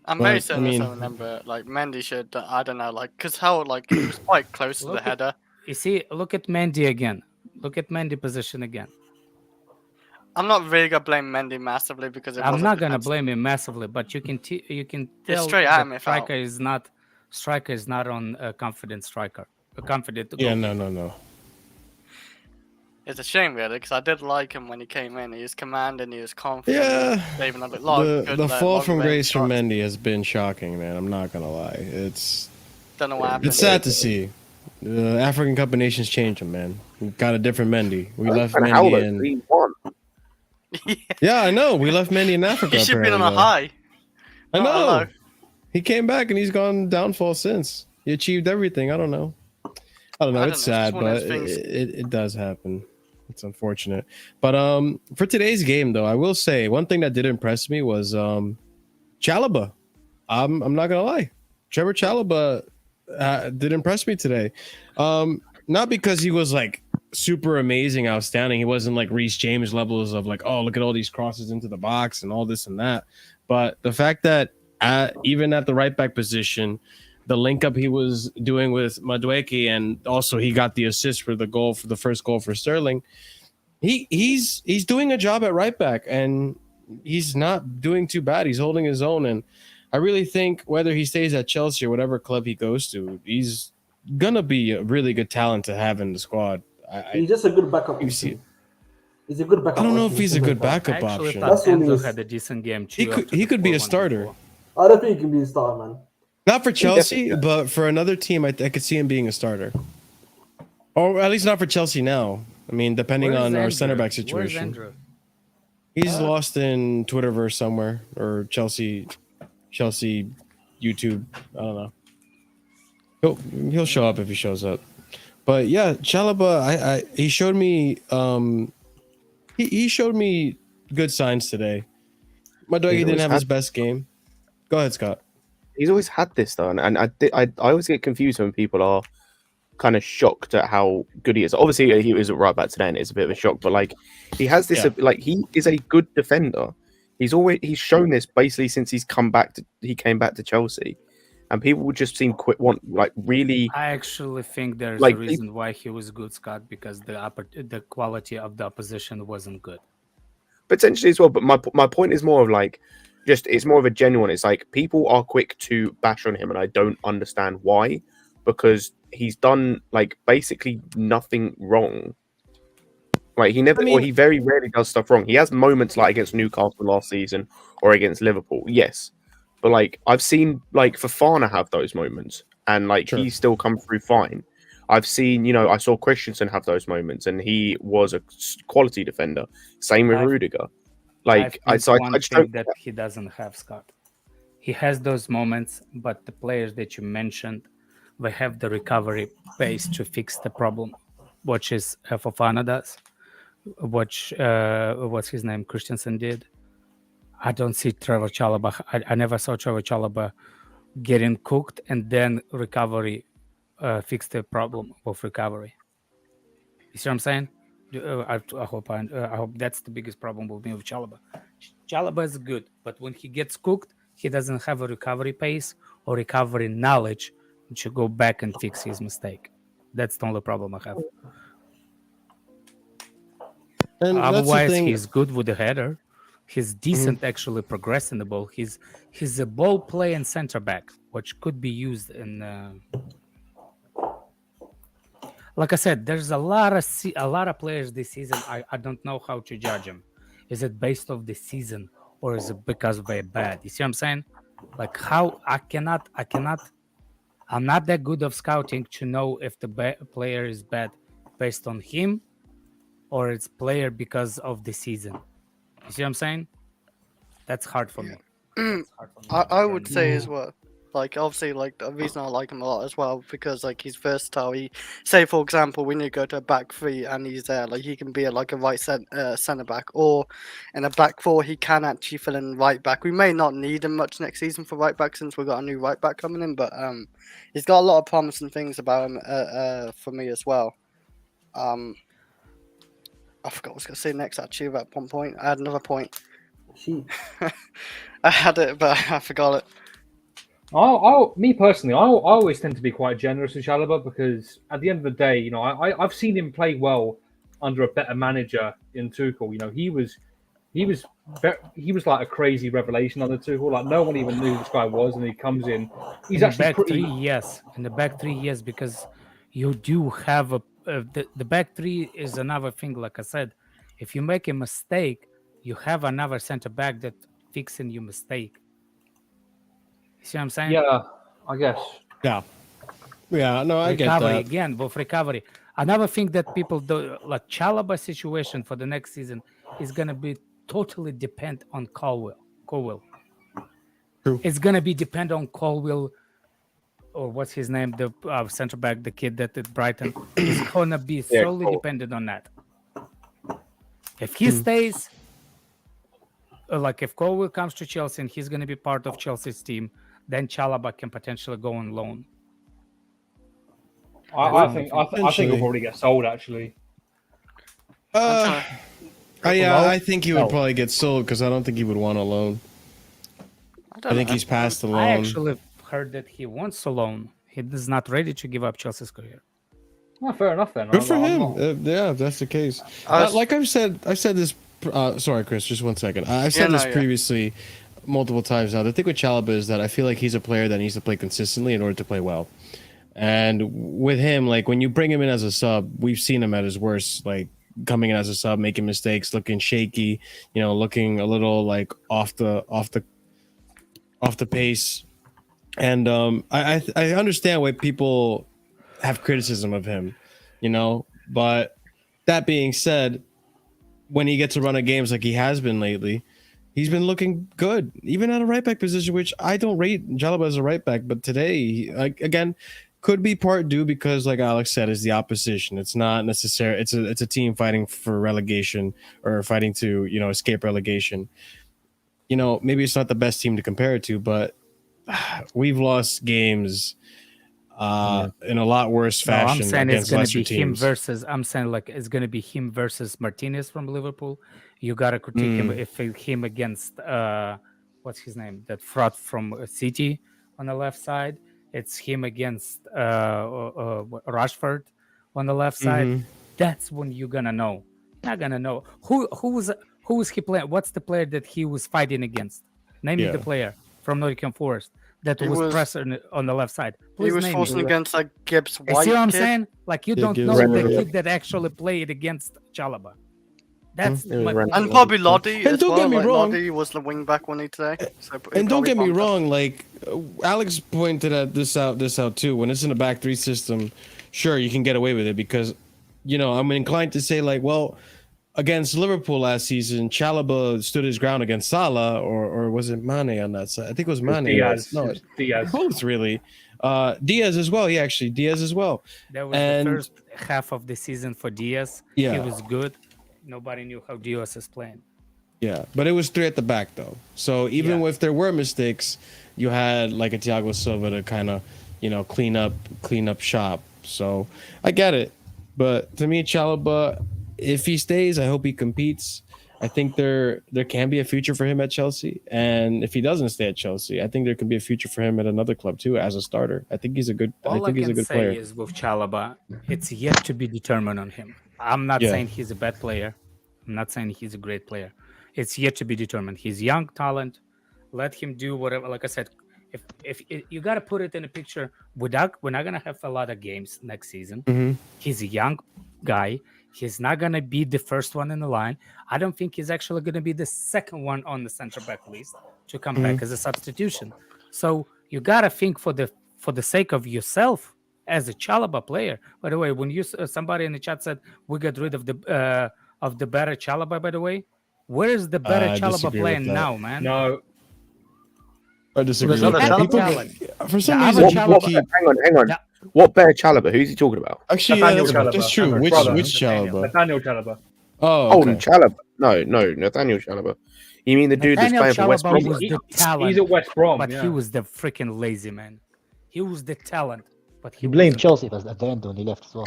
I'm But, very I certain mean- I remember like Mendy should I don't know like because how like he was quite close to the Look at- header. You see, look at Mendy again. Look at Mendy position again. I'm not really gonna blame Mendy massively because it I'm wasn't not gonna defensive. blame him massively, but you can you can tell straight at that him if striker is not on a confident striker. A confident. Yeah, goalkeeper. no. It's a shame really because I did like him when he came in. He was commanding, he was confident. Yeah, he was saving a bit long. the fall from grace from Mendy has been shocking, man. I'm not gonna lie. It's Don't know what happened. sad to see. The African Cup of Nations changed him, man. We got a different Mendy. We left And Mendy Howler, in. 3-1. Yeah, I know. We left Mendy in Africa. He should be on a apparently, though. high. I not a know. low. He came back and he's gone downfall since. He achieved everything. I don't know. It's I don't know, sad, it's one of but those things. it does happen. It's unfortunate. But for today's game, though, I will say one thing that did impress me was Chalobah. I'm not gonna lie, Trevor Chalobah did impress me today. Not because he was like super amazing, outstanding. He wasn't like Reece James levels of like, oh, look at all these crosses into the box and all this and that. But the fact that even at the right back position, the link up he was doing with Madueke, and also he got the assist for the goal for the first goal for Sterling. He's doing a job at right back, and he's not doing too bad. He's holding his own, and I really think whether he stays at Chelsea or whatever club he goes to, he's gonna be a really good talent to have in the squad. He's just a good backup. You see- option. He's a good backup. I don't know if option, he's a simple good as that. backup I actually option. thought That's what he Enzo is. had a decent game He too. could- after he the could be a 4-1 starter. before. I don't think he can be a starter, man. Not for Chelsea, definitely but for another team, I could see him being a starter. Or at least not for Chelsea now. I mean, depending Where's on our Andrew? center back Where's situation. Andrew? He's lost in Twitterverse somewhere, or Chelsea YouTube. I don't know. He'll show up if he shows up. But yeah, Chalobah, he showed me he showed me good signs today. Madueke He's didn't always have had- his best game. Go ahead, Scott. He's always had this though, and I always get confused when people are kind of shocked at how good he is. Obviously, he was right back today, and it's a bit of a shock. But like, he has this, Yeah. like, he is a good defender. He's shown this basically since he came back to Chelsea, and people would just seem really. I actually think there's Like, a reason why he was good, Scott, because the quality of the opposition wasn't good. Potentially as well, but my point is more of like, it's more of a genuine. It's like people are quick to bash on him, and I don't understand why, because he's done like basically nothing wrong. Like he very rarely does stuff wrong. He has moments like against Newcastle last season or against Liverpool, yes, but like I've seen like Fofana have those moments, and like Sure. he's still come through fine. I've seen, I saw Christensen have those moments, and he was a quality defender. Same with I've- Rudiger. I Like I think just one don't. thing that he doesn't have, Scott. He has those moments, but the players that you mentioned, they have the recovery pace to fix the problem, which is Fofana does, which what's his name, Christensen did. I don't see Trevor Chalobah. I never saw Trevor Chalobah getting cooked and then recovery fix the problem of recovery. You see what I'm saying? I hope that's the biggest problem with me with Chalobah. Chalobah is good, but when he gets cooked, he doesn't have a recovery pace or recovery knowledge to go back and fix his mistake. That's the only problem I have. And that's the Otherwise, thing. he's good with the header. He's decent actually progressing the ball. He's a ball playing center back, which could be used in. Like I said, there's a lot of players this season. I don't know how to judge them. Is it based off the season or is it because they're bad? You see what I'm saying? Like how I'm not that good of scouting to know if the player is bad based on him or it's player because of the season. You see what I'm saying? That's hard for me. I would say as well. Like obviously, like the reason I like him a lot as well because like he's versatile. He say for example, when you go to a back three and he's there, like he can be like a right centre back, or in a back four he can actually fill in right back. We may not need him much next season for right back since we've got a new right back coming in, but he's got a lot of promising things about him for me as well. I forgot what I was gonna say next actually at one point. I had another point. I had it, but I forgot it. Me personally, I always tend to be quite generous with Chalobah because at the end of the day, you know, I've seen him play well under a better manager in Tuchel. You know, he was like a crazy revelation under Tuchel. Like no one even knew who this guy was, and he comes in. He's in actually the back pretty. 3, yes. In the back 3, yes, because you do have the back 3 is another thing. Like I said, if you make a mistake, you have another center back that fixing your mistake. You see what I'm saying? Yeah, I guess. Yeah, no, I get that. Again, with recovery. Another thing that people do, like Chalobah situation for the next season, is going to be totally depend on Colwill. True. It's going to be depend on Colwill, or what's his name, the center back, the kid that at Brighton. It's going to be solely dependent on that. If he stays, like if Colwill comes to Chelsea and he's going to be part of Chelsea's team, then Chalobah can potentially go on loan. I think he'll probably get sold actually. I think he would probably get sold because I don't think he would want a loan. I think he's past the loan. I actually heard that he wants a loan. He is not ready to give up Chelsea's career. Well, fair enough then. Good for him. Yeah, if that's the case. Like I've said this. Sorry, Chris, just 1 second. I've said this previously multiple times now. The thing with Chalobah is that I feel like he's a player that needs to play consistently in order to play well. And with him, like when you bring him in as a sub, we've seen him at his worst, like coming in as a sub, making mistakes, looking shaky, you know, looking a little like off the pace. And I understand why people have criticism of him, you know, but that being said, when he gets a run of games like he has been lately, he's been looking good, even at a right back position, which I don't rate Chalobah as a right back. But today, again, could be part due because, like Alex said, is the opposition. It's not necessary. It's a team fighting for relegation or fighting to, you know, escape relegation. You know, maybe it's not the best team to compare it to, but we've lost games in a lot worse fashion. I'm saying it's going to be teams. him versus. I'm saying like it's going to be him versus Martinez from Liverpool. You got to critique him if him against what's his name, that fraud from City on the left side. It's him against Rashford on the left side. That's when you're gonna know. Not gonna know who was he playing. What's the player that he was fighting against? Name me the player from Nottingham Forest that was pressing on the left side. Please he was forcing against like Gibbs White. See what I'm saying? Like you don't know the kid that actually played against Chalobah. That's and probably Lodi as don't well. Get me like, wrong. Lodi was the wing back when he today. So and don't get me wrong, like Alex pointed at this out too. When it's in a back 3 system, sure you can get away with it because, you know, I'm inclined to say like, well, against Liverpool last season, Chalobah stood his ground against Salah, or was it Mane on that side? I think it was Mane. Diaz. No, Diaz. both really. Diaz as well. Yeah, actually, Diaz as well. That was And- the first half of the season for Diaz. Yeah. He was good. Nobody knew how Diaz is playing. Yeah, but it was 3 at the back though. So even Yeah. if there were mistakes, you had like a Thiago Silva to kind of, clean up shop. So I get it, but to me, Chalobah, if he stays, I hope he competes. I think there can be a future for him at Chelsea, and if he doesn't stay at Chelsea, I think there can be a future for him at another club too as a starter. I think he's a good. All I think he's a can good say player. is with Chalobah, it's yet to be determined on him. I'm not Yeah. saying he's a bad player. I'm not saying he's a great player. It's yet to be determined. He's young talent. Let him do whatever. Like I said, if you got to put it in a picture, we're not gonna have a lot of games next season. Mhm. He's a young guy. He's not gonna be the first one in the line. I don't think he's actually gonna be the second one on the center back list to come back as a substitution. So you gotta think for the sake of yourself as a Chalobah player. By the way, when you somebody in the chat said we got rid of the better Chalobah, by the way, where is the better I Chalobah disagree playing with that. now, man? No, I disagree. There's with another that. Chalobah? People, for some The reason, other people Chalobah- keep. Hang on. Yeah. What bear Chalobah? Who's he talking about? Actually, yeah, Nathaniel that's Chalobah, true. Nathaniel Which brother. Chalobah? Nathaniel Chalobah. Oh, okay. Chalobah. No, Nathaniel Chalobah. You mean the dude that's Nathaniel playing for West Chalobah Brom? was the talent, He's at West Brom, but yeah. he was the freaking lazy man. He was the talent, but He blamed wasn't. Chelsea at the end when he left as well.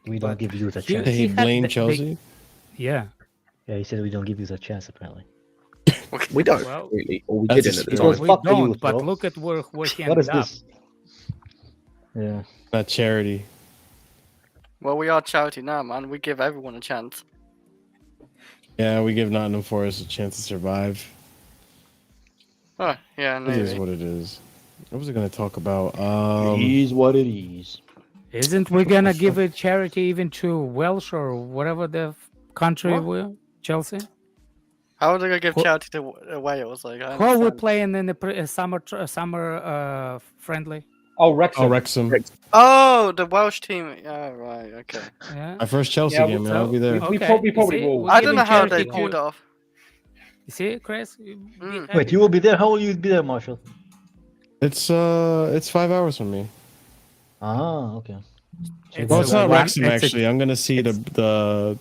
We don't give you the he- chance. Did he had blame the- Chelsea? Yeah. Yeah, he said we don't give you the chance apparently. We don't Well, really, or we that's didn't a at the It time. was we fuck the don't, youth, but bro. look at where he What ended is up. this? Yeah. Not charity. Well, we are charity now, man. We give everyone a chance. Yeah, we give Nottingham Forest a chance to survive. Oh, yeah, It is maybe. what it is. What was I going to talk about? it is what it is. Isn't we gonna give a charity even to Welsh or whatever the country What? will Chelsea? How are they gonna give Who- charity to Wales? Like, I Who are we understand. playing in the summer friendly? Oh, Wrexham. Oh, Wrexham. Oh, the Welsh team. Yeah, right. Okay. Yeah. My first Chelsea Yeah, game, man. so- I'll be there. We Okay, probably you see, will. we're I don't giving know how they charity pulled it to- off. You see, Chris? Wait, you will be there? How will you be there, Marshall? It's 5 hours from me. Ah, okay. Well, it's not one- Wrexham it's a- actually. I'm gonna see the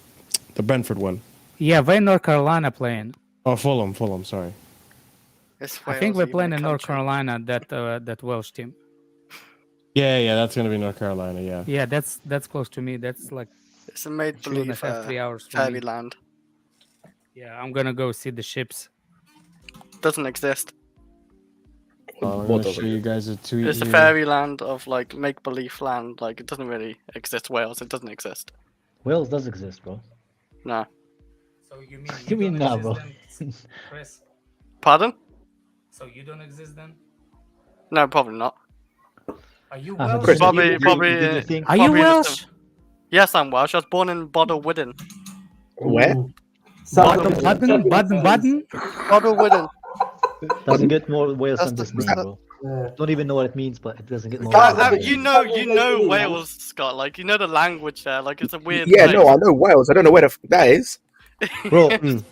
Brentford one. Yeah, when North Carolina playing? Oh, Fulham. Sorry. It's I think Wales, we're even playing a in North country. Carolina. That Welsh team. Yeah, that's gonna be North Carolina. Yeah. Yeah, that's close to me. That's like It's a made 2.5, believe 3 hours. From me. fairyland. Yeah, I'm gonna go see the ships. Doesn't exist. I'm What gonna doesn't show you guys a tweet. It's a here. fairyland of like make believe land. Like it doesn't really exist. Wales. It doesn't exist. Wales does exist, bro. No. So you mean You mean don't now, bro? exist then, Chris? Pardon? So you don't exist then? No, probably not. Are you Ah, Welsh? Chris, Probably- you probably, think Are you probably just Welsh? Yes, I'm Welsh. I was born in Bodder-Widden. Where? Baden? Bodder-Widden. doesn't get more Wales That's than this the- name, bro? Don't even know what it means, but it doesn't get more. Guys, Wales than You this. know Wales, Scott. Like you know the language there. Like it's a weird. Yeah, place. no, I know Wales. I don't know where the that is. Bro, Mm.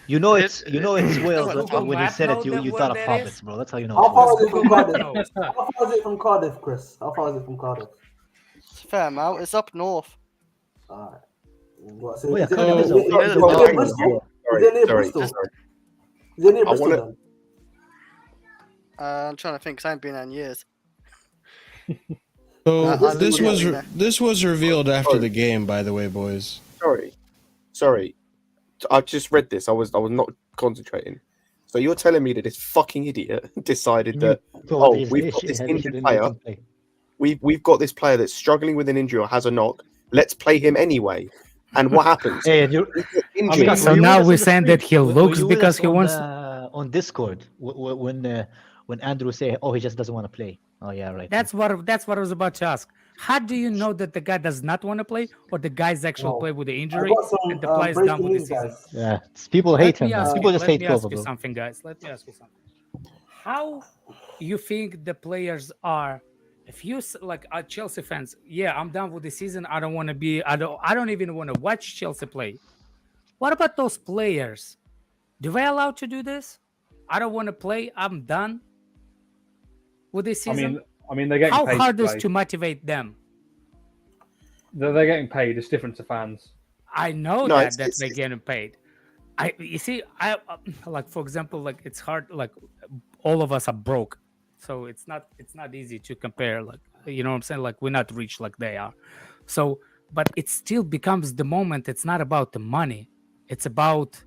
you know it's Wales. Google That's why when you Map said know it, you where thought of that province, is? bro. That's how you know. How It's far Wales. is it from Cardiff? No. How far is it from Cardiff, Chris? How far is it from Cardiff? It's fair amount. It's up north. Alright. What, Oh, yeah, is it- Cardiff is is it- okay. is it Well, near hang on, Bristol? Sorry, Is it near sorry, Bristol? sorry. Is it near I Bristol wanna- then? I'm trying to think. 'Cause I haven't been there in years. So I this live was there. this was revealed after the game, by the way, boys. Sorry. I just read this. I was not concentrating. So you're telling me that this fucking idiot decided that Bro, we've got this injured player. we've got this player that's struggling with an injury or has a knock. Let's play him anyway. And what happens? Hey, and you're He gets injured. So now we're saying that he looks because he wants. On Discord when Andrew say, "Oh, he just doesn't want to play." Oh yeah, right. That's what I was about to ask. How do you know that the guy does not want to play, or the guy's actually No. play with the I injury got some and the play's done breaking with the news, season? guys. Yeah, people hate him. Man. People just hate Let me ask Chalobah, you bro. something, guys. Let me ask you something. How you think the players are if you like Chelsea fans, yeah, I'm done with the season. I don't want to be. I don't even want to watch Chelsea play. What about those players? Do they allowed to do this? I don't want to play. I'm done with this season. I mean, they're getting How paid hard to is play. to motivate them? They're getting paid. It's different to fans. I know No, that it's- they're getting paid. You see, I like, for example, like it's hard. Like all of us are broke, so it's not easy to compare. Like, you know what I'm saying? Like, we're not rich like they are. So, but it still becomes the moment. It's not about the money. It's about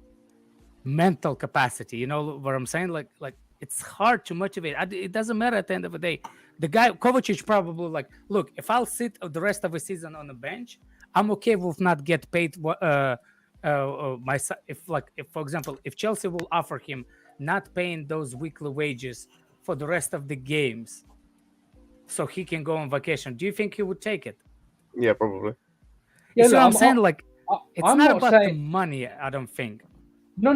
mental capacity. You know what I'm saying? Like it's hard to motivate. It doesn't matter at the end of the day. The guy Kovacic probably like, look, if I'll sit the rest of the season on the bench, I'm okay with not get paid. If for example, if Chelsea will offer him not paying those weekly wages for the rest of the games, so he can go on vacation, do you think he would take it? Yeah, probably. Yeah, Yeah, so look, I'm saying like it's I'm not not about the saying- money. I don't think. No.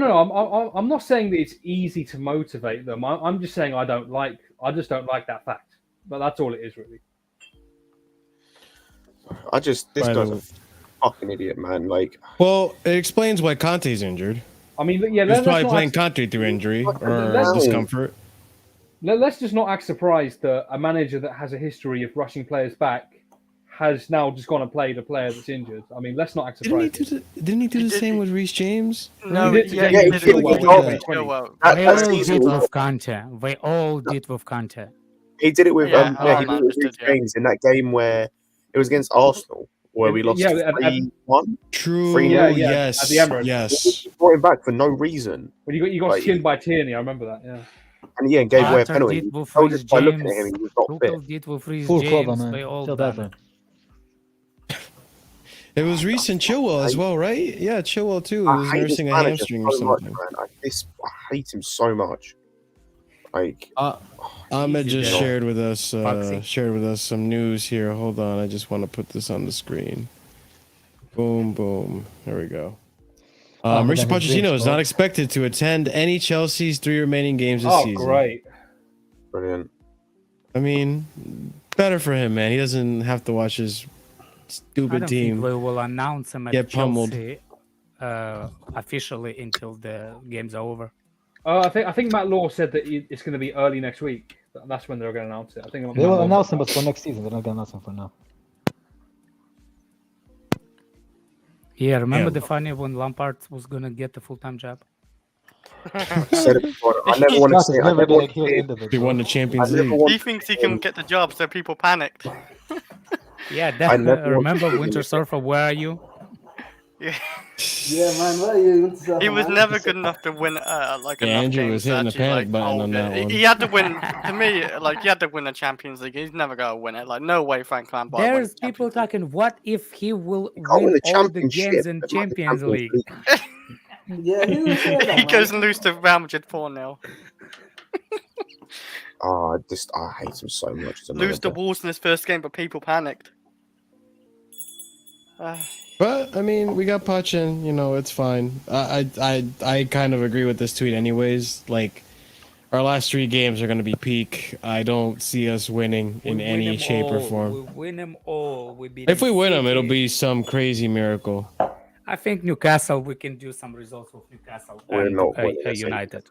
I'm not saying that it's easy to motivate them. I'm just saying I just don't like that fact. But that's all it is, really. This By guy's the- a fucking idiot, man. Like, Well, it explains why Conte's injured. I mean, yeah, He's let's probably not playing act- Conte through injury or Let's- discomfort. let's just not act surprised that a manager that has a history of rushing players back has now just gone and played a player that's injured. I mean, let's not act surprised. Didn't he do the same with Reece James? No, He did yeah, today. he Yeah, did he it did with it Chilwell. with Chilwell. that They all season, did with Conte. They all did with Conte. he did it with Yeah, he did it with Manchester, Reece yeah. James in that game where it was against Arsenal, where we lost Yeah, at- 3-1. True. 3-0. Yeah, Yes. at the Emirates. Yes. He brought him back for no reason, When you got Like- skinned by Tierney, I remember that. Yeah. and gave away a Arthur penalty. did with Told Reece us by looking at him, James. he was not fit. Tuchel did with Reece Full James. Chalobah, man. They all Chill done that, it. man. It was Reece and Chilwell as well, right? Yeah, Chilwell too. He I was hate this nursing a manager hamstring or so much, something. man. I hate him so much. Like, Ahmed Easy just there. shared with us Foxy. some news here. Hold on, I just want to put this on the screen. Boom, boom. There we go. Oh, Mauricio but then his Pochettino is dreams, not expected to attend any Chelsea's 3 remaining games this Oh, season. great. brilliant. I mean, better for him, man. He doesn't have to watch his I stupid don't team. think we will announce him at Get pummeled. Chelsea officially until the game's over. I think Matt Law said that it's going to be early next week. That's when they're going to announce it. I think They will announce him, but for next season, they're not gonna announce him for now. Yeah, remember Yeah. the funny when Lampard was gonna get the full-time job? Said it before. I never want to That's see. I never never gonna want to hear see the it. end of it. He bro. won the Champions I never League. want He thinks he can get the job, so people panicked. Yeah, I never want to remember see him. Winter Surfer, where are you? Yeah. Yeah, man. Where are you? He was never good enough to win like Yeah, enough Andrew games was to hitting the actually, panic like, button on hold that it. one. He had to win. To me, like he had to win the Champions League. He's never gonna win it. Like no way, Frank Lampard. wins There's the people Champions League. talking, what if he will He can't win the all the championship, games in but not the Champions League? Yeah, who said that, He man? goes and loses to Real Madrid 4-0. I hate him so much. As a Lose to manager. Wolves in his first game, but people panicked. But I mean, we got Poch in, it's fine. I kind of agree with this tweet, anyways. Like, our last 3 games are going to be peak. I don't see us winning in We win any them shape or all. form. We win them all. We beat If we them win them, it'll City. be some crazy miracle. I think Newcastle, we can do some results with Newcastle We're and not winning the same United.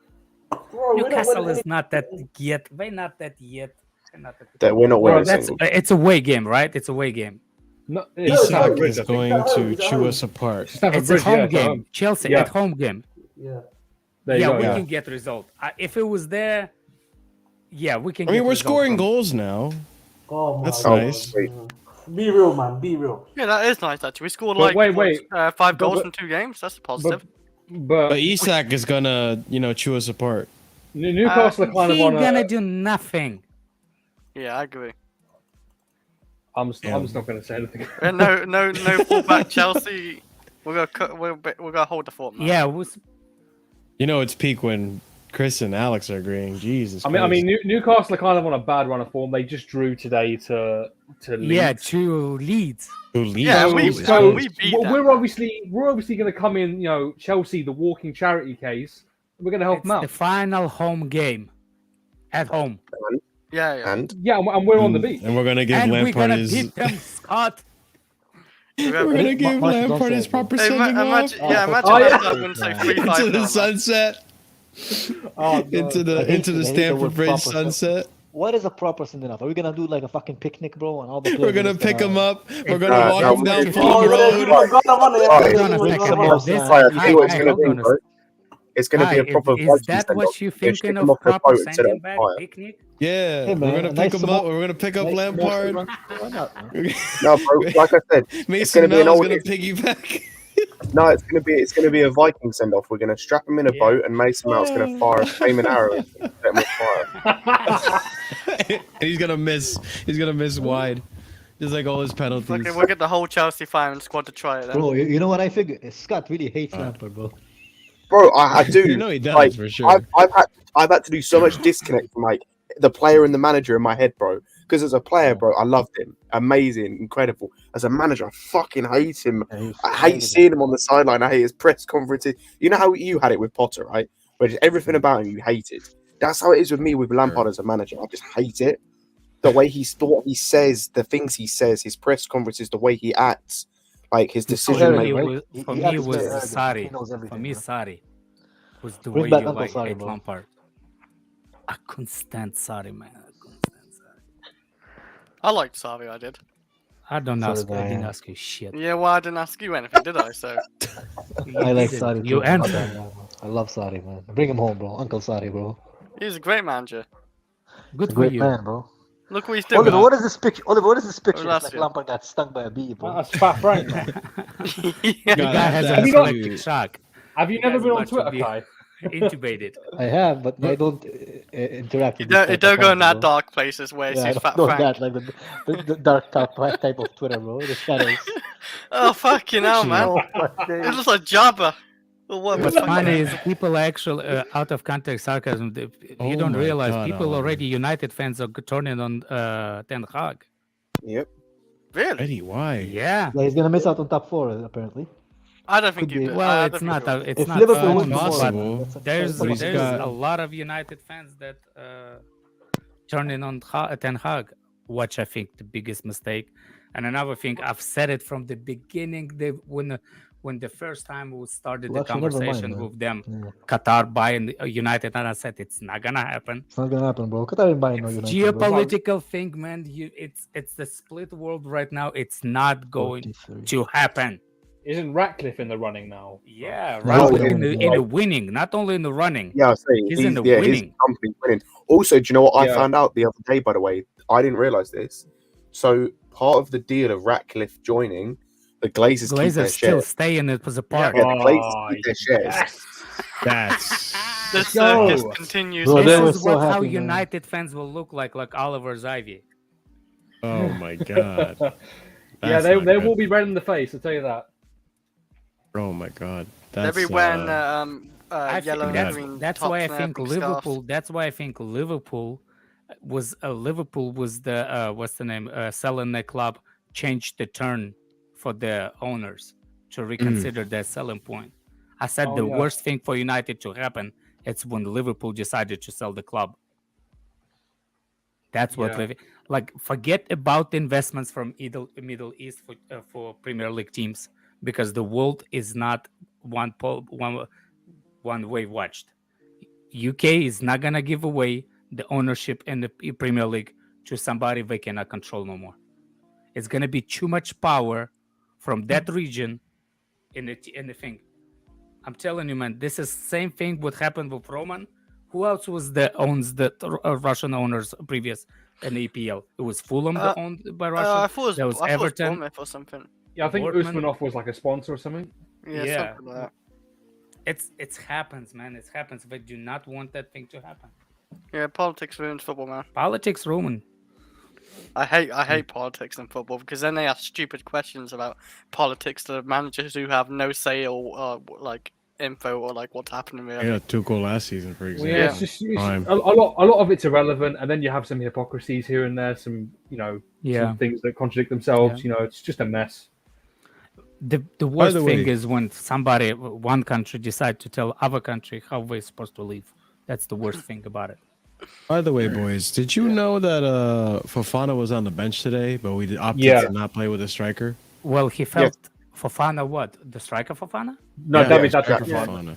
Bro, we're not Newcastle winning is not that yet. They're not that yet. That we're not Well, winning. that's single. it's a away game, right? It's a away game. No, Isak Bridge, is I think. going It's at to home, it's at chew home. us apart. Stamford It's a Bridge, home yeah, it's at game. home. Chelsea Yeah. at home game. Yeah. There you Yeah, go, we yeah. can get result. If it was there, yeah, we can. I mean, get we're result scoring from- goals now. Oh my That's God. nice. Be real, man. Be real. Yeah, that is nice actually. We scored But like wait. 5 goals But- in 2 games. That's a positive. But But Isak is gonna, Chew us apart. Newcastle are kind of He on gonna a. do nothing. Yeah, I agree. I'm just not going to say anything. No fullback Chelsea. We're gonna hold the fort. Man. Yeah, it was, It's peak when Chris and Alex are agreeing. Jesus. I mean, Christ. Newcastle are kind of on a bad run of form. They just drew today to Leeds. yeah, 2 leads. Who leads? Yeah, we beat them. we're obviously going to come in. Chelsea, the walking charity case. We're going to help It's them the out. final home game at home. Yeah. And Yeah, and we're on the beach. And we're gonna give And we're Lampard gonna his. beat them, Scott. We're gonna give Marshall, don't Lampard say his it, bro. proper Hey, sending off imagine, yeah, for imagine Oh, yeah. that wins like Man. 3-5 into the now, man. sunset, Oh, no. into I the hate into it. the I hate the Stamford word Bridge proper sunset. What is a proper sending off? Are we gonna do like a fucking picnic, bro? And all the We're players gonna just pick him up. We're gonna Uh, walk no, him down we're- Fulham Oh, yeah, Road. God, I'm on it. Hold Yeah, on a yeah, second, God, I'm bro. on it. This- Right, I Hi, tell you what it's hi, gonna hold be, on a bro. It's gonna be a Hi, proper is Viking that send-off. what you We're gonna ship thinking him of off the proper boat instead of sending back fire. picnic? Yeah, Hey, we're man, gonna a pick nice him up. small- We're gonna pick up nice Lampard. small- Why not, man? No, bro. Like I said, Mason gonna be an Mount's old- gonna piggyback. no, it's gonna be a Viking send-off. We're gonna strap him in a Yeah. boat, and Mason Mount's gonna fire a flaming arrow and set him on fire. And he's gonna miss. He's gonna miss wide, just like all his penalties. Okay, we'll get the whole Chelsea firing squad to try it then. Bro, you know what I figure? Scott really hates Lampard, bro. Bro, I do. You know he does like, for sure. I've had to do so much disconnect from like the player and the manager in my head, bro. Because as a player, bro, I loved him, amazing, incredible. As a manager, I fucking hate him. I hate seeing him on the sideline. I hate his press conferences. You know how you had it with Potter, right? Where just everything about him you hated. That's how it is with me with Lampard as a manager. I just hate it. The way what he says, the things he says, his press conferences, the way he acts, like his decision arrogant, making. right? For He me, it acts was very arrogant. Sari. He knows For everything, me, bro. Sari was the Bring way back you Uncle like Sari, hate bro. Lampard. I couldn't stand Sari, man. I couldn't stand Sari. I liked Sarri, I did. I don't So ask. did I I, didn't yeah. ask you shit. Yeah, well, I didn't ask you anything, did I? So You I like didn't. Sari too. You man. answered. I love Sari, man. Bring him home, bro. Uncle Sari, bro. he's a great manager. Good A for great you. man, bro. Look what he's doing. Oliver, what is this picture? Oliver, what is this picture? that's It's like it. Lampard got stung by a bee, bro. That's Fat Frank, man. The Yeah. God, guy has that's an you got- epileptic shock. Have you He never has been on much to Twitter, be- Kai? Intubated. I have, but I don't interact You with don't, these you type don't of go in fans, that bro. dark places where Yeah, I he's don't Fat know Frank. that, like the dark type of Twitter, bro. The shadows. Oh, fucking hell, man. Oh, my It days. looks like Jabba. Or what What's the fuck funny is is people actually out of context sarcasm. Oh You don't my realize God, people Oliver. already United fans are turning on Ten Hag. Yep. Really? Eddie, why? Yeah. Yeah, he's gonna miss out on top 4 apparently. I don't think Could you be. do. Well, I it's don't think not. you will. It's If not Liverpool it's wins tomorrow, possible. that's a- There's But he's there's got- a lot of United fans that turning on Ten Hag, which I think the biggest mistake. And another thing, I've said it from the beginning. When the first time we started Well, the actually, never mind, conversation man. with them, Yeah. Qatar buying United, and I said it's not gonna happen. It's not gonna happen, bro. Qatar ain't buying no It's United, bro. geopolitical thing, man. It's the split world right now. It's not going 43. to happen. Isn't Ratcliffe in the running now? Yeah, No, right. no, in no. the winning, not only in the running. Yeah, I say He's in the his winning. company's winning. Also, do you know what I Yeah. found out the other day? By the way, I didn't realize this. So part of the deal of Ratcliffe joining, the Glazers keep their Glazers still shares. stay in it as a part. Yeah, the Glazers Oh, keep their shares. yes. That's The go. circus continues. Bro, they This were is so how happy, man. United fans will look like Oliver's Ivy. oh my God. Yeah, That's they not they good. will be red in the face. I'll tell you that. Oh my God. They'll That's be wearing I yellow think and green that's tops why I and think everything, scarves. Liverpool. That's why I think Liverpool was the what's the name selling the club changed the turn for the owners to reconsider their selling point. I said Oh, the yeah. worst thing for United to happen it's when Liverpool decided to sell the club. That's what Yeah. like forget about the investments from Middle East for Premier League teams because the world is not one way watched. UK is not gonna give away the ownership in the Premier League to somebody they cannot control no more. It's gonna be too much power from that region in the thing. I'm telling you, man, this is same thing what happened with Roman. Who else was owns the Russian owners previous in the EPL? It was Fulham that owned by Russia. I thought There was I thought it was Everton. Bournemouth or something. Yeah, I think Dortmund. Usmanov was like a sponsor or something. Yeah, Yeah. something like that. It happens, man. It happens. They do not want that thing to happen. Yeah, politics ruins football, man. Politics, Roman. I hate politics in football because then they ask stupid questions about politics to managers who have no say or like info or like what's happening really. Yeah, Tuchel last season, for Well, example. yeah, it's just Fine. a lot of it's irrelevant, and then you have some hypocrisies here and there, some Yeah. some things that contradict themselves. Yeah. It's just a mess. The worst the thing way- is when one country decide to tell other country how we're supposed to live. That's the worst thing about it. By the way, boys, did you know that Fofana was on the bench today, but we opted to not play with a striker? Well, he felt Fofana what? The striker Fofana? No, Yeah, David, yeah, that's striker Fofana.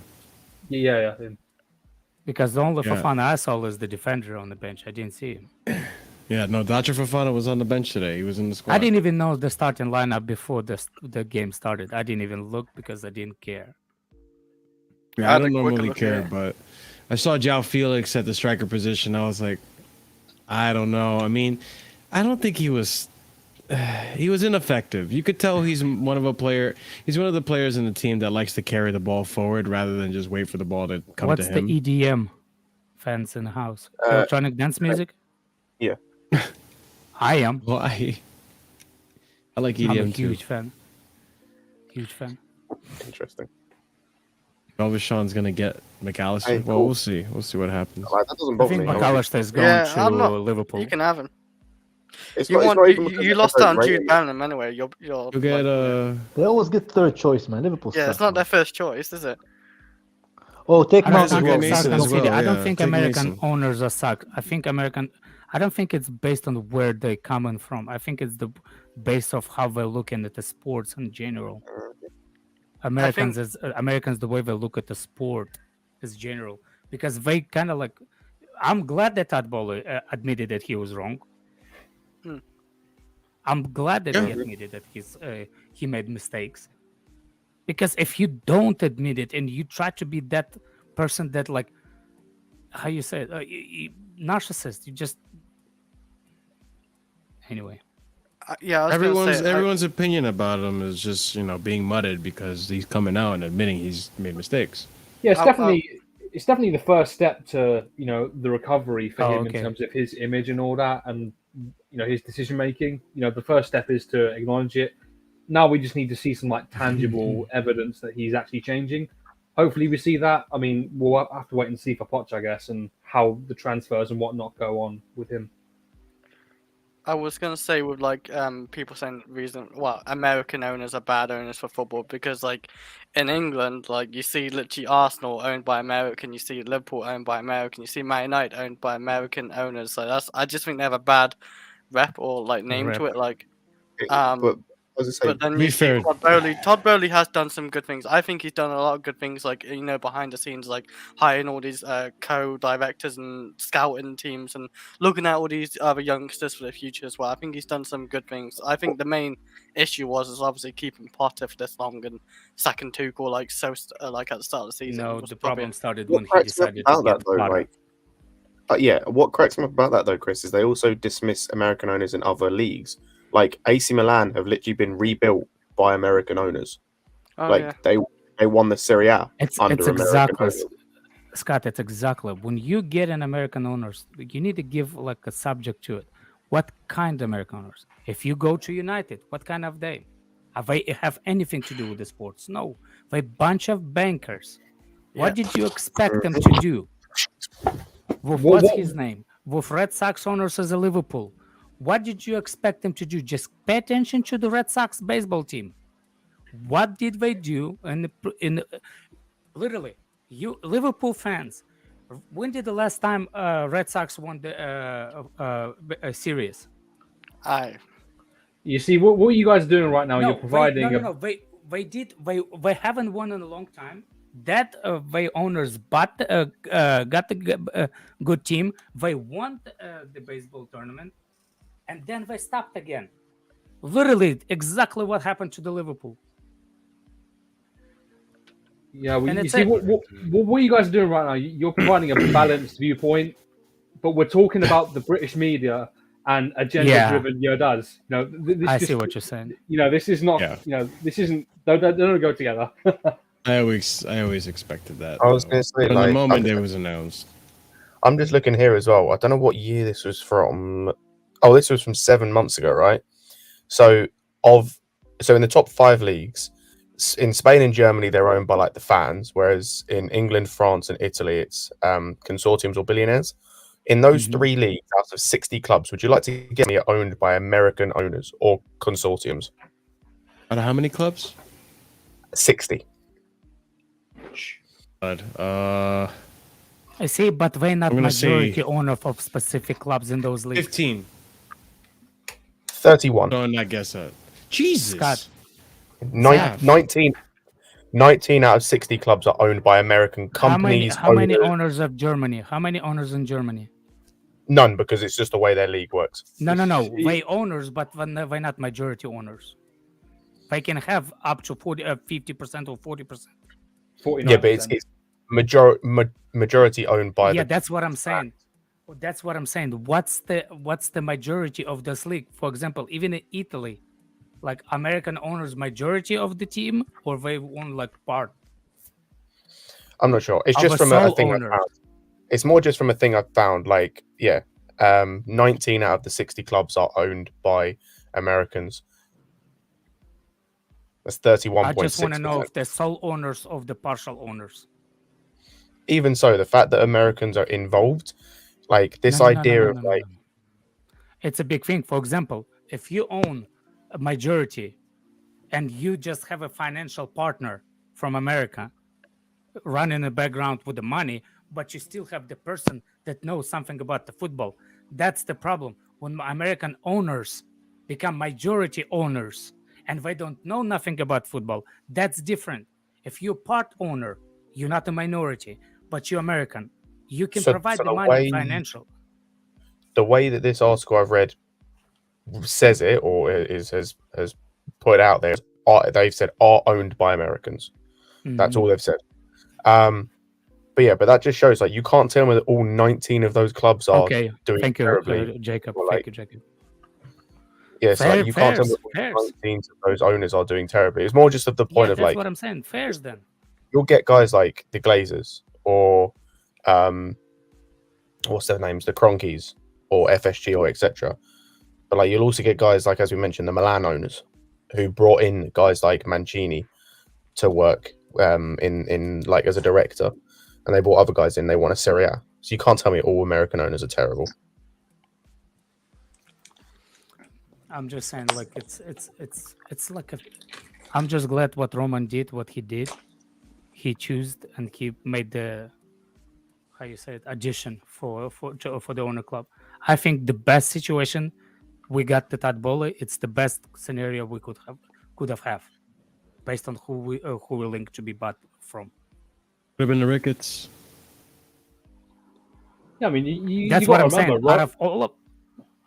Yeah. Because the only Fofana I saw is the defender on the bench. I didn't see him. Yeah, no, Dacha Fofana was on the bench today. He was in the squad. I didn't even know the starting lineup before the game started. I didn't even look because I didn't care. Yeah, I don't normally care, but I saw João Felix at the striker position. I was like, I don't know. I mean, I don't think he was ineffective. You could tell he's one of the players in the team that likes to carry the ball forward rather than just wait for the ball to come to him. What's the EDM fans in the house? Electronic dance music? Yeah. I am. Well, I like EDM I'm a too. huge fan. Huge fan. Interesting. Sean's gonna get McAllister. Hey, well, cool. we'll see. We'll see what happens. Like, that doesn't I bother think me. McAllister is going to Liverpool. You can have him. It's You, not even because you they're lost out on overrated. Jude Bellingham anyway. You're You get They always get third choice, man. Liverpool. yeah, it's suck, not their man. first choice, is it? Oh, take I Mount don't as think well. Mason Sarcasm as City. well, I don't yeah. think Take American Mason. owners are suck. I don't think it's based on where they coming from. I think it's the base of how they're looking at the sports in general. Americans, the way they look at the sport is general because they kind of like. I'm glad that Todd Bowley admitted that he was wrong. I'm glad that he admitted that he made mistakes. Because if you don't admit it and you try to be that person that like, how you say it, narcissist, you just anyway. Yeah, I was gonna say, Everyone's opinion about him is just being mudded because he's coming out and admitting he's made mistakes. Yeah, it's definitely the first step to the recovery for him in terms of his image and all that, and his decision making. The first step is to acknowledge it. Now we just need to see some like tangible evidence that he's actually changing. Hopefully we see that. I mean, we'll have to wait and see for Poch, I guess, and how the transfers and whatnot go on with him. I was gonna say with like people saying American owners are bad owners for football because like in England like you see literally Arsenal owned by American, you see Liverpool owned by American, you see Man United owned by American owners. So I just think they have a bad rep or like name to it. Like but then you see Todd Bowley has done some good things. I think he's done a lot of good things, like behind the scenes, like hiring all these co-directors and scouting teams and looking at all these other youngsters for the future as well. I think he's done some good things. I think the main issue is obviously keeping Potter for this long and sacking Tuchel like at the start of the season. No, the problem started What when he cracks me up decided to about get that, though, Potter. what cracks me up about that though, Chris, is they also dismiss American owners in other leagues. Like AC Milan have literally been rebuilt by American owners. They won the Serie A under it's American exactly owners. Scott. It's exactly when you get an American owners, you need to give like a subject to it. What kind of American owners? If you go to United, what kind of they? Have they have anything to do with the sports? No, they're a bunch of bankers. What did you expect them to do? With what's his name? With Red Sox owners as a Liverpool. What did you expect them to do? Just pay attention to the Red Sox baseball team. What did they do? Literally, you Liverpool fans, when did the last time Red Sox won the series? You see, what are you guys doing right now? You're providing. They haven't won in a long time. That they owners got the good team. They won the baseball tournament. And then they stopped again. Literally, exactly what happened to the Liverpool. Yeah, you see, what are you guys doing right now? You're providing a balanced viewpoint, but we're talking about the British media and agenda-driven does. I see what you're saying. This is not. This isn't. They don't go together. I always expected that. I was going to say, from the moment it was announced. I'm just looking here as well. I don't know what year this was from. Oh, this was from 7 months ago, right? So in the top 5 leagues, in Spain and Germany, they're owned by like the fans, whereas in England, France, and Italy, it's consortiums or billionaires. In those 3 leagues, out of 60 clubs, would you like to get me owned by American owners or consortiums? Out of how many clubs? 60. I see, but they're not I'm gonna majority say- owner of specific clubs in those leagues. 15. 31. Don't I guess that. Jesus. Scott. Nine- 19 out of 60 clubs are owned by American companies. How many owners. owners of Germany? How many owners in Germany? None, because it's just the way their league works. No. They owners, but they're not majority owners. They can have up to 50% or 40%. 49%. Yeah, but it's majority owned by Yeah, the. that's what I'm saying. That's what I'm saying. What's the majority of this league? For example, even in Italy, like American owners majority of the team, or they own like part? I'm not sure. It's of just a from a sole thing I owner. found. It's more just from a thing I found. Like, 19 out of the 60 clubs are owned by Americans. That's 31.6%. I just want to know if they're sole owners of the partial owners. Even so, the fact that Americans are involved, like this idea of like, it's a big thing. For example, if you own a majority and you just have a financial partner from America running the background with the money, but you still have the person that knows something about the football, that's the problem. When American owners become majority owners and they don't know nothing about football, that's different. If you're part owner, you're not a minority, but you're American. You can provide the money financial. The way that this article I've read says it, or has put out there, they've said are owned by Americans. That's all they've said. But that just shows like you can't tell me that all 19 of those clubs are doing terribly. Jacob. Like, Thank you, Jacob. Yeah, so like, you can't tell me that all 19 of those owners are doing terribly. It's more just at the point of that's like what I'm saying. Fairs then. You'll get guys like the Glazers or what's their names, the Cronkies or FSG or etc. But like you'll also get guys like, as we mentioned, the Milan owners who brought in guys like Mancini to work in like as a director, and they brought other guys in. They won a Serie A. So you can't tell me all American owners are terrible. I'm just saying, like it's like a. I'm just glad what Roman did, what he did. He chose and he made the, how you say it, addition for the owner club. I think the best situation we got the Todd Bowley. It's the best scenario we could have, based on who we link to be bought from. Could have been the Ricketts. Yeah, I mean, you that's you what I'm remember, saying. right?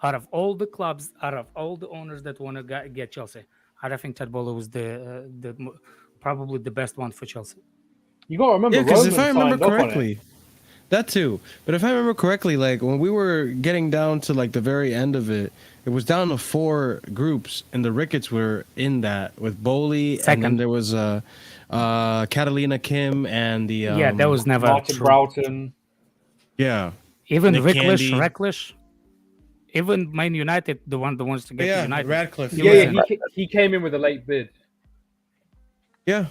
Out of all the clubs, out of all the owners that want to get Chelsea, I think Todd Bowley was the probably the best one for Chelsea. You got to remember, Yeah, because if I Roman remember signed off on it. correctly, that too. But if I remember correctly, like when we were getting down to like the very end of it, it was down to 4 groups, and the Ricketts were in that with Bowley, and then there was Catalina Kim and the that was never Martin true. Broughton. Yeah, Even Nick Candy. Recklish, even Man United, the ones to get to United. Radcliffe. He came in with a late bid. Yeah.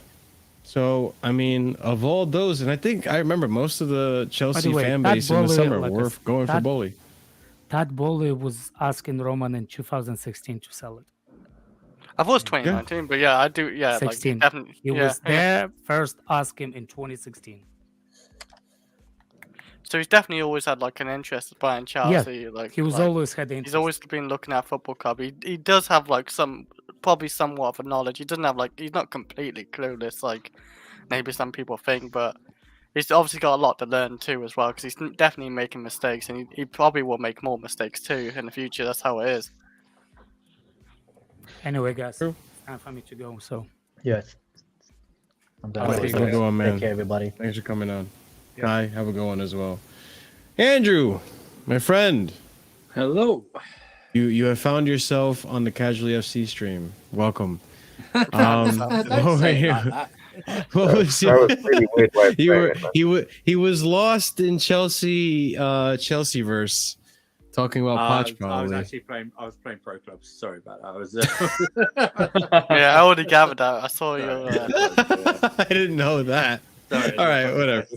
So I mean, of all those, and I think I remember most of the Chelsea way, fan Todd base in the Bowley, summer like were going for Bowley. Todd Bowley was asking Roman in 2016 to sell it. I thought it was 2019, but yeah, I do. Yeah, 16. like definitely. He was there first. Ask him in 2016. So he's definitely always had like an interest in buying Chelsea. Yeah, like he was always had interest. He's always been looking at football club. He does have like probably somewhat of a knowledge. He doesn't have like he's not completely clueless like maybe some people think, but he's obviously got a lot to learn too as well because he's definitely making mistakes and he probably will make more mistakes too in the future. That's how it is. Anyway, guys, it's time for me to go. So Yes. I'm done. Have a good one, man. Take care, everybody. Thanks for coming on. Kai, have a good one as well. Andrew, my friend. Hello. You have found yourself on the Casually FC stream. Welcome. What was That was a pretty weird way of you were saying it, man. he was lost in Chelsea verse, talking about Poch probably. I was playing pro clubs. Sorry about that. I was. Yeah, I already gathered that. I saw your. I didn't know that. Sorry, All right, whatever.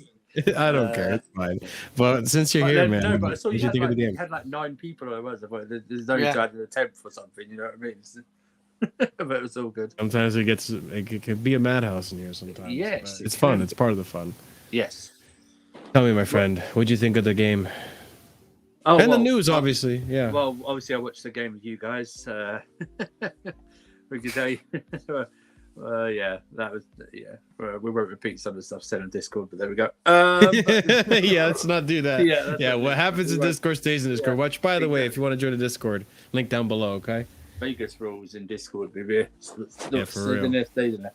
I don't care. It's fine. But since you're here, man, No, but I saw what you do you think of the game? had like 9 people or whatever. I thought there's no need to add an attempt or something. You know what I mean? But it was all good. Sometimes it can be a madhouse in here. Sometimes. Yes, It's fun. It's part of the fun. Yes. Tell me, my friend, what'd you think of the game? Oh, And the news, obviously. Yeah. Well, obviously, I watched the game with you guys. We could tell you. Yeah, that was we won't repeat some of the stuff said on Discord, but there we go. Yeah, let's not do that. Yeah, what happens in Discord stays in Discord. Yeah, Which, by the way, if you want to join the Discord, link down below. Okay. Vegas rules in Discord, baby. Yeah, for real. Stays in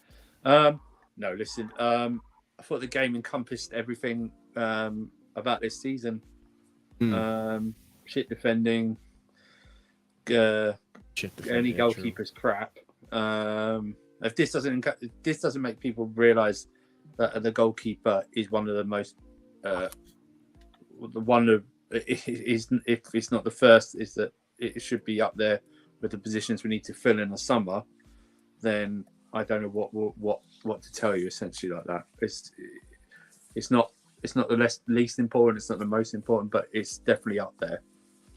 there. No, listen. I thought the game encompassed everything about this season. Shit defending. Any goalkeeper's crap. If this doesn't make people realise that the goalkeeper is one of the most if it's not the first, is that it should be up there with the positions we need to fill in the summer, then I don't know what to tell you. Essentially, like that, it's not the least important. It's not the most important, but it's definitely up there.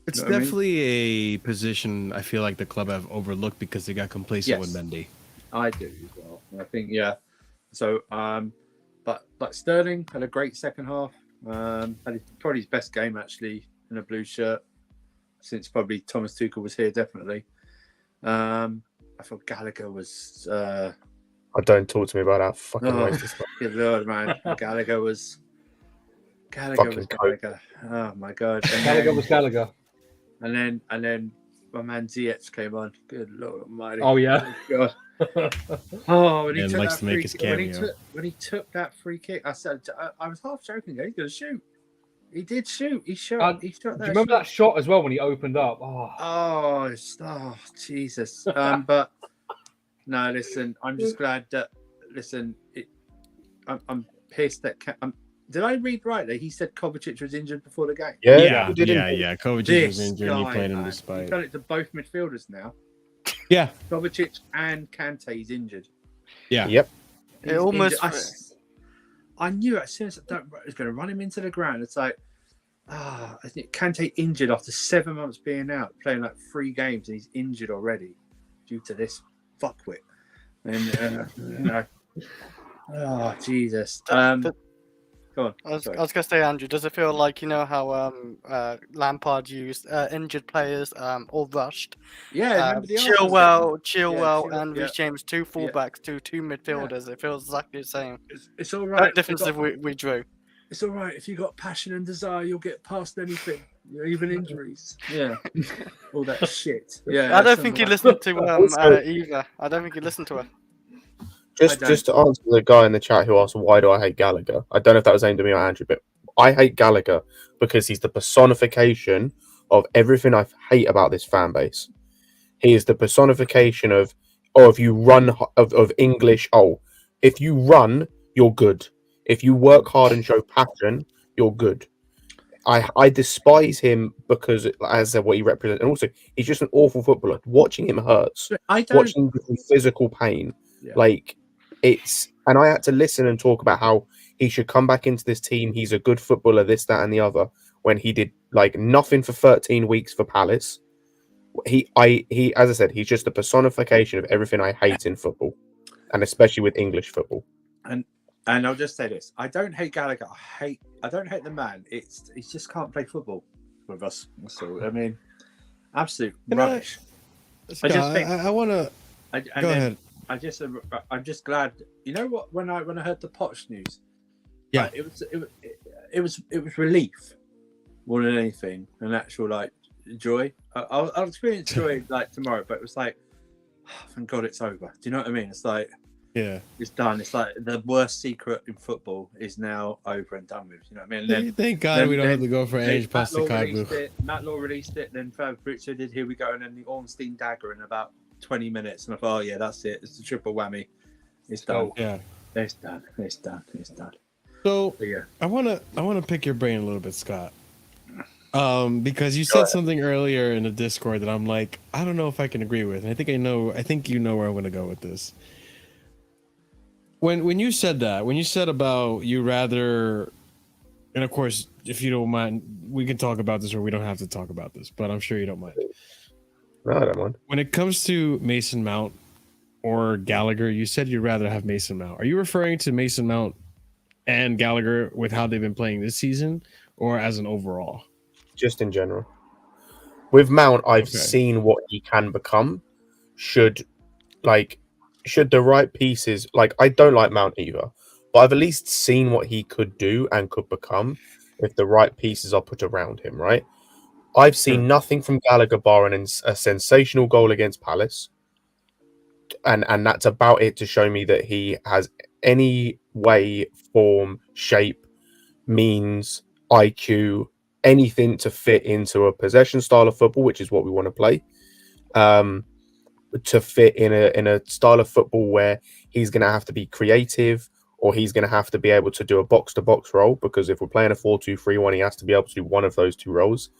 It's definitely a position I feel like the club have overlooked because they got complacent with Mendy. I do as well. I think, yeah. So, but Sterling had a great second half. Had probably his best game actually in a blue shirt since probably Thomas Tuchel was here. Definitely. I thought Gallagher was. Don't talk to me about that fucking waste of stuff. Good lord, man! Gallagher was Gallagher. Oh my god! Gallagher was Gallagher. And then my man Ziyech came on. Good lord almighty. Oh yeah. God. Oh, when he took likes that to make free his kick, cameo. when he took that free kick, I said I was half joking. He's gonna shoot. He did shoot. He shot. He shot. Do you remember that shot as well when he opened up? Oh, Jesus. But no, listen. I'm just glad that. Listen, I'm pissed that. Did I read right there? He said Kovacic was injured before the game. Yeah. Kovacic was injured and he played him man, despite. He's done it to both midfielders now. Yeah. Kovacic and Kante is injured. Yeah. Yep. It almost. I knew as soon as I was going to run him into the ground. It's like, I think Kante injured after 7 months being out, playing like 3 games, and he's injured already due to this fuckwit. And oh Jesus. Go on. I was going to say, Andrew, does it feel like, how Lampard used injured players or rushed? Yeah, Chilwell and Reece James, 2 fullbacks, two midfielders. It feels exactly the same. It's all right. The difference if we drew. It's all right. If you got passion and desire, you'll get past anything, even injuries. Yeah. All that shit. Yeah. I don't think he listened to either. I don't think he listened to her. Just to answer the guy in the chat who asked, why do I hate Gallagher? I don't know if that was aimed at me or Andrew, but I hate Gallagher because he's the personification of everything I hate about this fan base. He is the personification of if you run, of English, if you run, you're good. If you work hard and show passion, you're good. I despise him because, as I said, what he represents. And also, he's just an awful footballer. Watching him hurts. Watching him in physical pain. Yeah. And I had to listen and talk about how he should come back into this team. He's a good footballer, this, that, and the other. When he did nothing for 13 weeks for Palace, he, as I said, he's just the personification of everything I hate in football, and especially with English football. And I'll just say this: I don't hate Gallagher. I don't hate the man. He just can't play football with us. So I mean, absolute rubbish. I want to go ahead. I'm just glad. You know what? When I heard the POCH news, it was relief more than anything, an actual joy. I'll experience joy tomorrow, but it was like, oh, thank God it's over. Do you know what I mean? It's like, it's done. It's like the worst secret in football is now over and done with. You know what I mean? Thank God we don't have to go for Ange Postecoglou. Matt Law released it, then Fabrizio did Here We Go, and then the Ornstein dagger in about 20 minutes, and I thought, oh yeah, that's it. It's the triple whammy. It's done. It's done. So I wanna pick your brain a little bit, Scott. Because you said something earlier in the Discord that I'm like, I don't know if I can agree with. And I think you know where I'm gonna go with this. When you said that, when you said about you rather, and of course, if you don't mind, we can talk about this or we don't have to talk about this, but I'm sure you don't mind. No, I don't mind. When it comes to Mason Mount or Gallagher, you said you'd rather have Mason Mount. Are you referring to Mason Mount and Gallagher with how they've been playing this season, or as an overall? Just in general. With Mount, I've Okay. seen what he can become. Should the right pieces, like, I don't like Mount either, but I've at least seen what he could do and could become if the right pieces are put around him, right? I've seen nothing from Gallagher barring a sensational goal against Palace. And that's about it to show me that he has any way, form, shape, means, IQ, anything to fit into a possession style of football, which is what we want to play. To fit in a style of football where he's going to have to be creative, or he's going to have to be able to do a box-to-box role, because if we're playing a 4-2-3-1, he has to be able to do one of those two roles.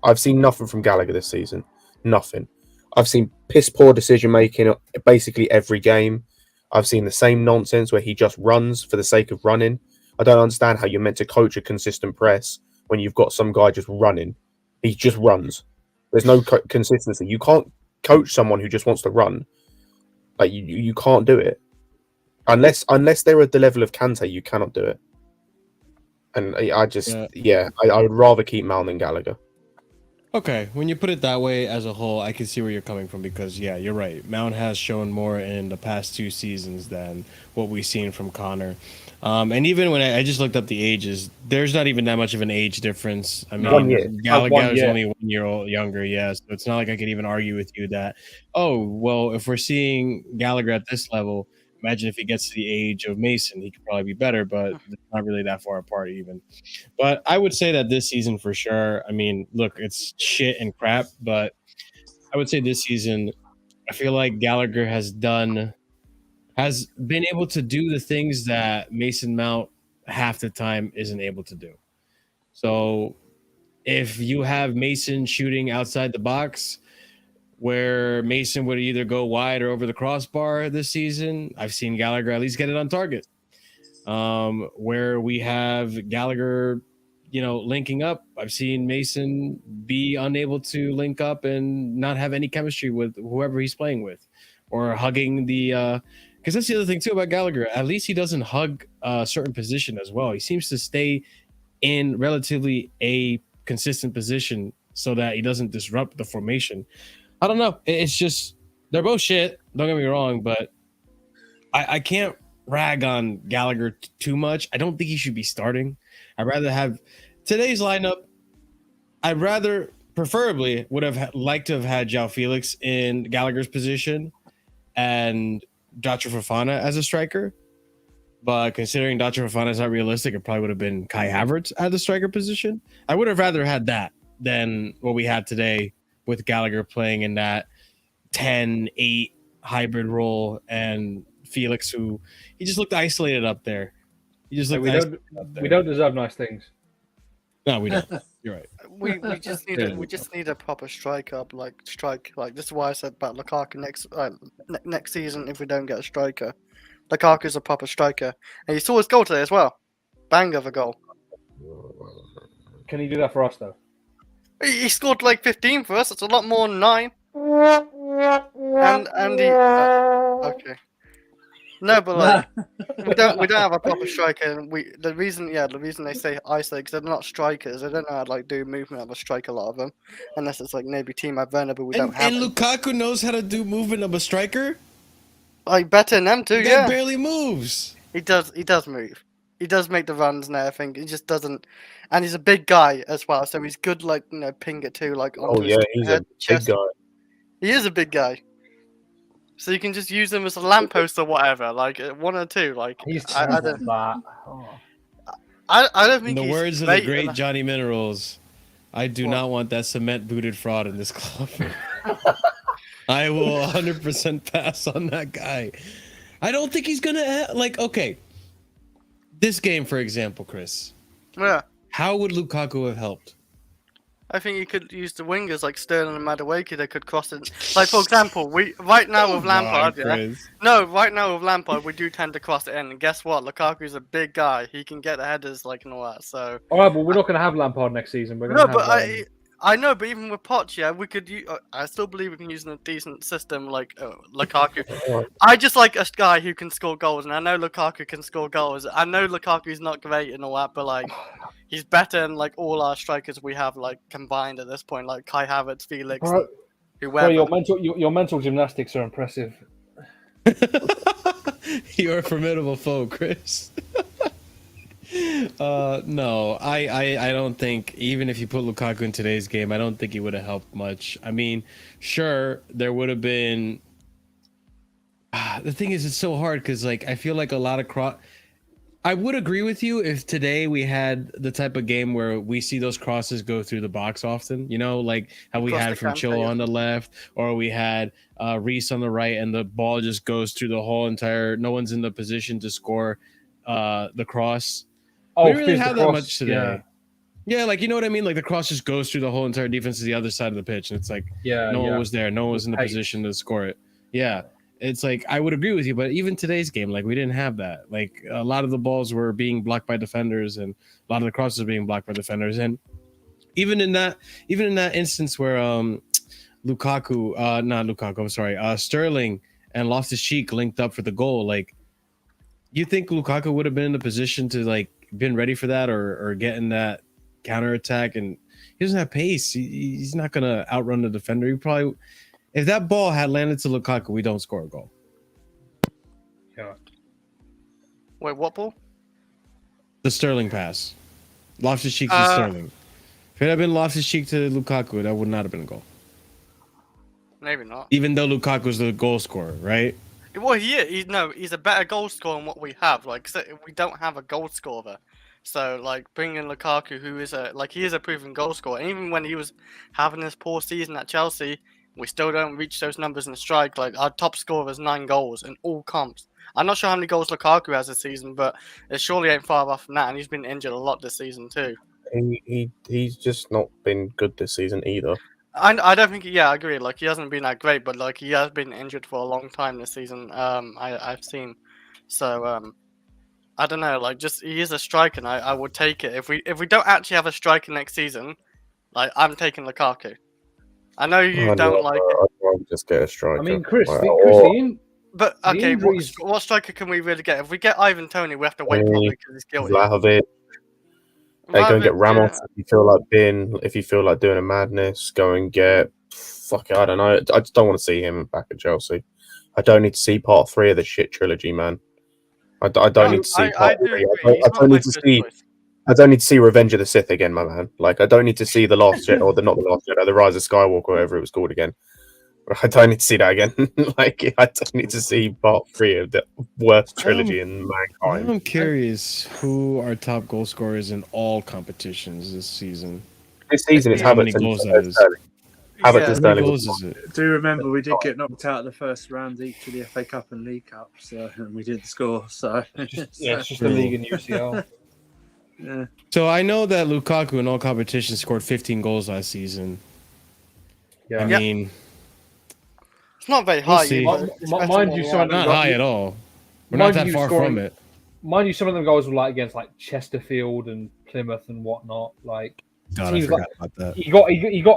I've seen nothing from Gallagher this season. Nothing. I've seen piss-poor decision-making basically every game. I've seen the same nonsense where he just runs for the sake of running. I don't understand how you're meant to coach a consistent press when you've got some guy just running. He just runs. There's no consistency. You can't coach someone who just wants to run. Like, you can't do it. Unless they're at the level of Kante, you cannot do it. And I would rather keep Mount than Gallagher. Okay, when you put it that way as a whole, I can see where you're coming from, because yeah, you're right. Mount has shown more in the past 2 seasons than what we've seen from Connor. And even when I just looked up the ages, there's not even that much of an age difference. I mean, 1 year. Gallagher is only 1 year old younger, yeah. So it's not like I could even argue with you that, oh, well, if we're seeing Gallagher at this level, imagine if he gets to the age of Mason, he could probably be better, but it's not really that far apart even. But I would say that this season for sure, I mean, look, it's shit and crap, but I would say this season, I feel like Gallagher has been able to do the things that Mason Mount half the time isn't able to do. So if you have Mason shooting outside the box, where Mason would either go wide or over the crossbar this season, I've seen Gallagher at least get it on target. Where we have Gallagher, linking up, I've seen Mason be unable to link up and not have any chemistry with whoever he's playing with, or hugging the because that's the other thing too about Gallagher. At least he doesn't hug a certain position as well. He seems to stay in relatively a consistent position so that he doesn't disrupt the formation. I don't know. It's just, they're both shit. Don't get me wrong, but I can't rag on Gallagher too much. I don't think he should be starting. I'd rather have today's lineup. Preferably would have liked to have had João Felix in Gallagher's position and Dr. Fofana as a striker. But considering Dr. Fofana is not realistic, it probably would have been Kai Havertz at the striker position. I would have rather had that than what we had today, with Gallagher playing in that 10-8 hybrid role, and Felix, who he just looked isolated up there. He just looked we don't deserve nice things. No, we don't. You're right. We just need a proper striker, like this is why I said about Lukaku next season. If we don't get a striker, Lukaku's a proper striker, and you saw his goal today as well. Bang of a goal. Can he do that for us though? He scored like 15 for us. It's a lot more than 9. And he okay. No, but like we don't have a proper striker. And the reason they say isolate, because they're not strikers. They don't know how to like do movement of a striker. A lot of them, unless it's like maybe Timo Werner, but we don't have. And Lukaku knows how to do movement of a striker. Like better than them too. That barely moves. He does move. He does make the runs and everything. He just doesn't, and he's a big guy as well. So he's good, like ping it too, like onto his he's head, a chest. big guy. He is a big guy. So you can just use him as a lamppost or whatever, like 1 or 2. Like I don't. I don't think. In the words of the great Johnny Minerals, I do not want that cement-booted fraud in this club. I will 100% pass on that guy. I don't think he's gonna okay. This game, for example, Chris. Yeah. How would Lukaku have helped? I think you could use the wingers like Sterling and Madueke. They could cross it. Like for example, right now with Lampard, with Lampard, we do tend to cross it in. And guess what? Lukaku's a big guy. He can get the headers and all that. So. All right, but we're not going to have Lampard next season. We're going to have. I know, but even with Poch, yeah, we could. I still believe we can use a decent system like Lukaku. I just like a guy who can score goals, and I know Lukaku can score goals. I know Lukaku's not great and all that, but like, he's better than like all our strikers we have like combined at this point, like Kai Havertz, Felix, Bro, whoever. your mental gymnastics are impressive. You're a formidable foe, Chris. No, I don't think, even if you put Lukaku in today's game, I don't think he would have helped much. I mean, sure, there would have been. The thing is, it's so hard because, like, I feel like a lot of I would agree with you if today we had the type of game where we see those crosses go through the box often, you know, like how we had from Chilwell on the left, or we had Reese on the right, and the ball just goes through the whole entire. No one's in the position to score the cross. Oh, we didn't really have that much today. Yeah. Yeah, like, you know what I mean? Like, the cross just goes through the whole entire defense to the other side of the pitch, and it's like, no one was there. No one was in the position to score it. Yeah, it's like, I would agree with you, but even today's game, like, we didn't have that. Like, a lot of the balls were being blocked by defenders, and a lot of the crosses were being blocked by defenders. And even in that instance where Sterling and Loftus-Cheek linked up for the goal, like, you think Lukaku would have been in the position to, like, been ready for that or get in that counter attack? And he doesn't have pace. He's not going to outrun the defender. He probably, if that ball had landed to Lukaku, we don't score a goal. Yeah. Wait, what ball? The Sterling pass. Loftus-Cheek to Sterling. If it had been Loftus-Cheek to Lukaku, that would not have been a goal. Maybe not. Even though Lukaku's the goal scorer, right? Well, he's a better goal scorer than what we have. Like, so we don't have a goal scorer. So, like, bringing Lukaku, who is he is a proven goal scorer. And even when he was having this poor season at Chelsea, we still don't reach those numbers in strike. Like, our top scorer is 9 goals in all comps. I'm not sure how many goals Lukaku has this season, but it surely ain't far off from that. And he's been injured a lot this season too. He's just not been good this season either. I don't think. Yeah, I agree. Like, he hasn't been that great, but like, he has been injured for a long time this season. I've seen. So I don't know. Like, just he is a striker, and I would take it if we don't actually have a striker next season. Like, I'm taking Lukaku. I know you don't like it. I'd rather just get a striker. I mean, Chris, but okay, what striker can we really get? If we get Ivan Toney, we have to wait probably because he's guilty. Vlahovic. Go and get Ramos if you feel like doing a madness. Go and get I don't know. I just don't want to see him back at Chelsea. I don't need to see part 3 of the shit trilogy, man. I don't need to see part 3. I don't need to see Revenge of the Sith again, my man. Like, I don't need to see the Last Jedi, or not the Last Jedi, the Rise of Skywalker, whatever it was called again. I don't need to see that again. Like, I don't need to see part 3 of the worst trilogy in mankind. I'm curious who our top goal scorers in all competitions this season. This season, it's Havertz and Sterling. Havertz and Sterling. Do remember we did get knocked out of the first round each of the FA Cup and League Cup, and we didn't score. So it's just the league and UCL. Yeah. So I know that Lukaku in all competitions scored 15 goals last season. Yeah, I mean, it's not very high. Mind you, not high at all. We're not that far from it. Mind you, some of them goals were like against like Chesterfield and Plymouth and whatnot. Like, God, I forgot about that. He got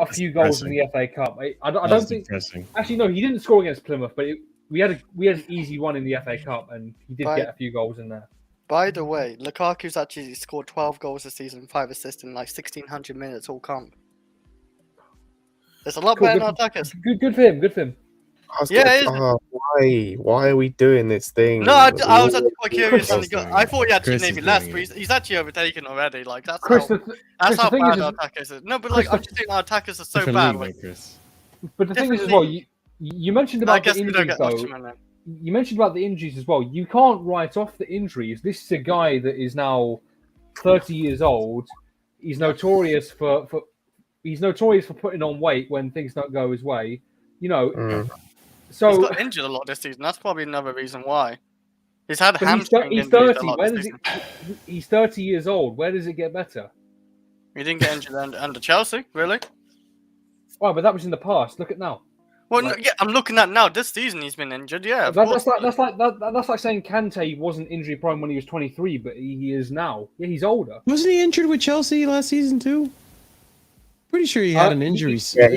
a few goals in the FA Cup. I don't think. Depressing. Actually, no, he didn't score against Plymouth, but we had an easy one in the FA Cup, and he did get a few goals in there. By the way, Lukaku's actually scored 12 goals this season, 5 assists in like 1,600 minutes all comp. There's a lot better than attackers. Good for him. Good for him. Why are we doing this thing? No, I was actually quite curious. I thought he actually maybe less, but he's actually overtaken already. Like, that's how bad our attackers is. No, but like, I'm just saying our attackers are so bad. But the thing is as well, you mentioned about the injuries though. You mentioned about the injuries as well. You can't write off the injuries. This is a guy that is now 30 years old. He's notorious for putting on weight when things don't go his way. You know, so he's got injured a lot this season. That's probably another reason why. He's had hamstring injuries. He's 30. He's 30 years old. Where does it get better? He didn't get injured under Chelsea, really. Oh, but that was in the past. Look at now. Well, no, yeah, I'm looking at now. This season he's been injured. Yeah, that's like saying Kante wasn't injury prone when he was 23, but he is now. Yeah, he's older. Wasn't he injured with Chelsea last season too? Pretty sure he had an injury. Yeah,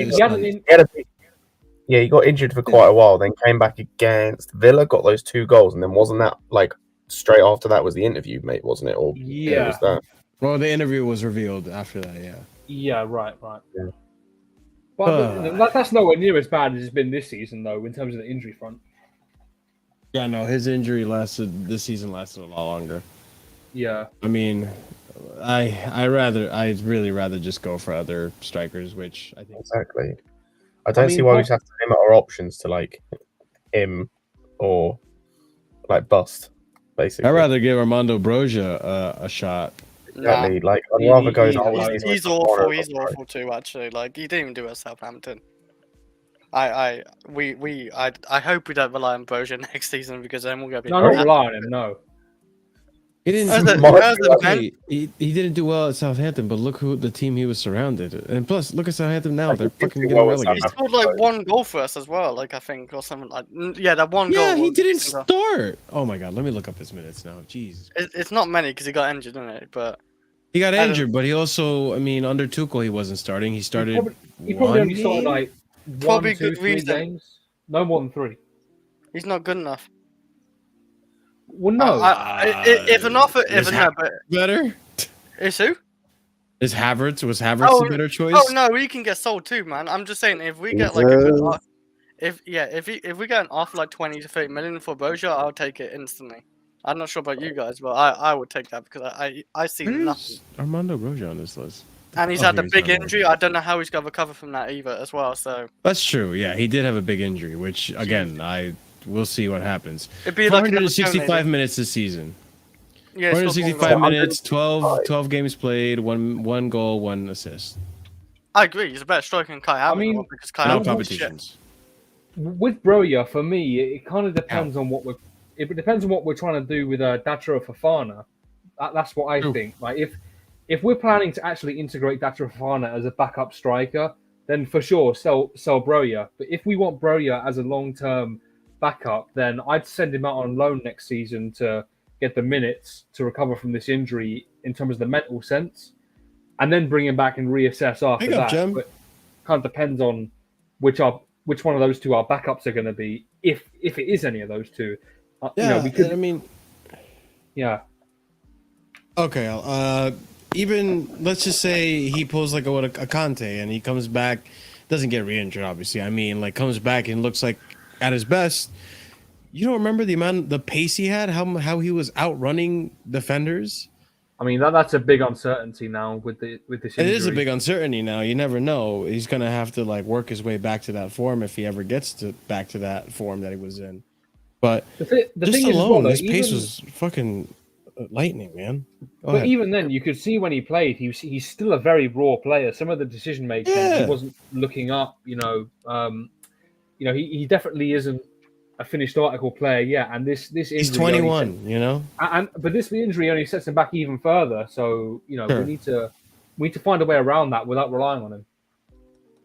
he got injured for quite a while, then came back against Villa, got those 2 goals, and then wasn't that like straight after that was the interview, mate, wasn't it? Or it was that. Well, the interview was revealed after that, yeah. Yeah, right. Yeah. But that's nowhere near as bad as it's been this season, though, in terms of the injury front. Yeah, no, his injury this season lasted a lot longer. Yeah. I mean, I'd really rather just go for other strikers, which I think exactly. I don't see why we just have to limit our options to like him or like bust. Basically, I'd rather give Armando Broja a shot. Exactly. Like I'd rather go. He's awful. He's awful too. Actually, like he didn't even do it at Southampton. I hope we don't rely on Broja next season because then we're gonna be. No, not rely on him. No. He didn't. He didn't do well at Southampton, but look who the team he was surrounded. And plus, look at Southampton now; they're fucking getting relegated. He scored like 1 goal for us as well, like I think, or something like. Yeah, that 1 goal. Yeah, he didn't start. Oh my god, let me look up his minutes now. Jeez. It's not many because he got injured, didn't it? But he got injured, but he also, I mean, under Tuchel, he wasn't starting. He started. He probably only started like probably 1, 2, 3 games. No more than 3. He's not good enough. Well, no. If an offer, better. Is who? Was Havertz a better choice? Oh no, he can get sold too, man. I'm just saying, if we get like a good offer, if we get an offer like 20 to 30 million for Broja, I'll take it instantly. I'm not sure about you guys, but I would take that because I see nothing. Armando Broja on this list. And he's had a big injury. I don't know how he's going to recover from that either, as well. So that's true. Yeah, he did have a big injury, which again, we'll see what happens. It'd be 465 minutes this season. Yeah, 465 minutes, 12 games played, one goal, 1 assist. I agree. He's a better striker than Kai Havertz. I mean, because Kai Havertz competitions. With Broja, for me, it kind of depends on what we're trying to do with Datro Fofana. That's what I think. Like if we're planning to actually integrate Datro Fofana as a backup striker, then for sure sell Broja. But if we want Broja as a long-term backup, then I'd send him out on loan next season to get the minutes to recover from this injury in terms of the mental sense, and then bring him back and reassess after that. But kind of depends on which one of those two our backups are going to be, if it is any of those two. Okay. Even let's just say he pulls like a Conte and he comes back, doesn't get re-injured, obviously. I mean, like comes back and looks like at his best. You don't remember the pace he had, how he was outrunning defenders? I mean, that's a big uncertainty now with this injury. It is a big uncertainty now. You never know. He's going to have to like work his way back to that form if he ever gets back to that form that he was in. But the just thing alone, is, his pace was fucking lightning, man. But even then, you could see when he played, he's still a very raw player. Some of the decision making, he wasn't looking up. He definitely isn't a finished article player yet. And this injury, he's 21. But this injury only sets him back even further. So we need to find a way around that without relying on him.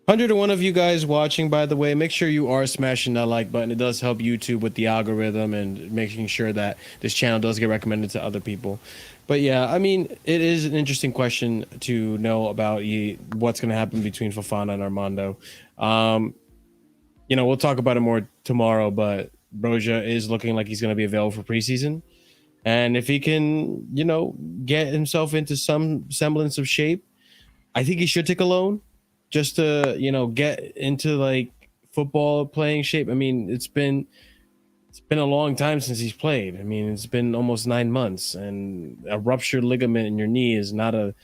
101 of you guys watching, by the way, make sure you are smashing that like button. It does help YouTube with the algorithm and making sure that this channel does get recommended to other people. But yeah, I mean, it is an interesting question to know about what's going to happen between Fofana and Armando. We'll talk about it more tomorrow, but Broja is looking like he's going to be available for preseason. And if he can, get himself into some semblance of shape, I think he should take a loan. Just to get into like football playing shape. I mean, it's been a long time since he's played. I mean, it's been almost 9 months, and a ruptured ligament in your knee is not a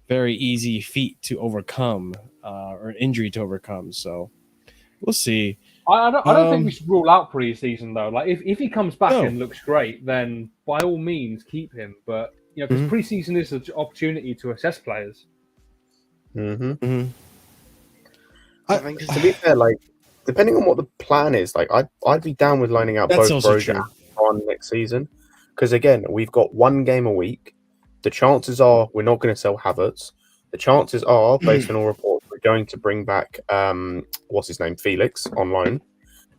very easy feat to overcome, or an injury to overcome. So we'll see. I don't think we should rule out preseason though. Like if he comes back and looks great, then by all means keep him. But because preseason is an opportunity to assess players. To be fair, like depending on what the plan is, like I'd be down with lining out both Broja on next season, because again we've got 1 game a week. The chances are we're not going to sell Havertz. The chances are, based on all reports, we're going to bring back what's his name, Felix, on loan,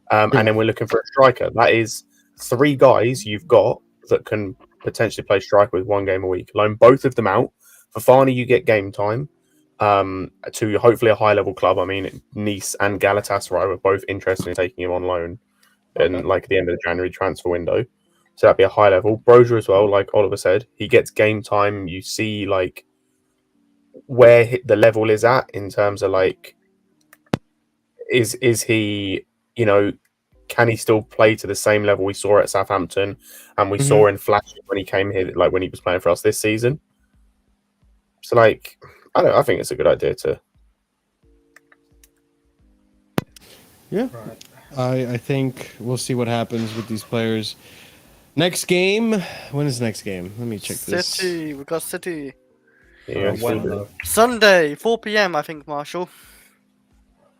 and then we're looking for a striker. That is 3 guys you've got that can potentially play striker with 1 game a week. Loan both of them out. Fofana, you get game time. to hopefully a high level club. I mean, Nice and Galatasaray were both interested in taking him on loan in like the end of the January transfer window. So that'd be a high level. Brozier as well, like Oliver said, he gets game time. You see like where the level is at in terms of like, is he, you know, can he still play to the same level we saw at Southampton and we saw in flashes when he came here, like when he was playing for us this season? So like, I think it's a good idea to. Yeah, I think we'll see what happens with these players. Next game. When is the next game? Let me check this. City. We got City. Yeah, Sunday, 4 p.m. I think, Marshall.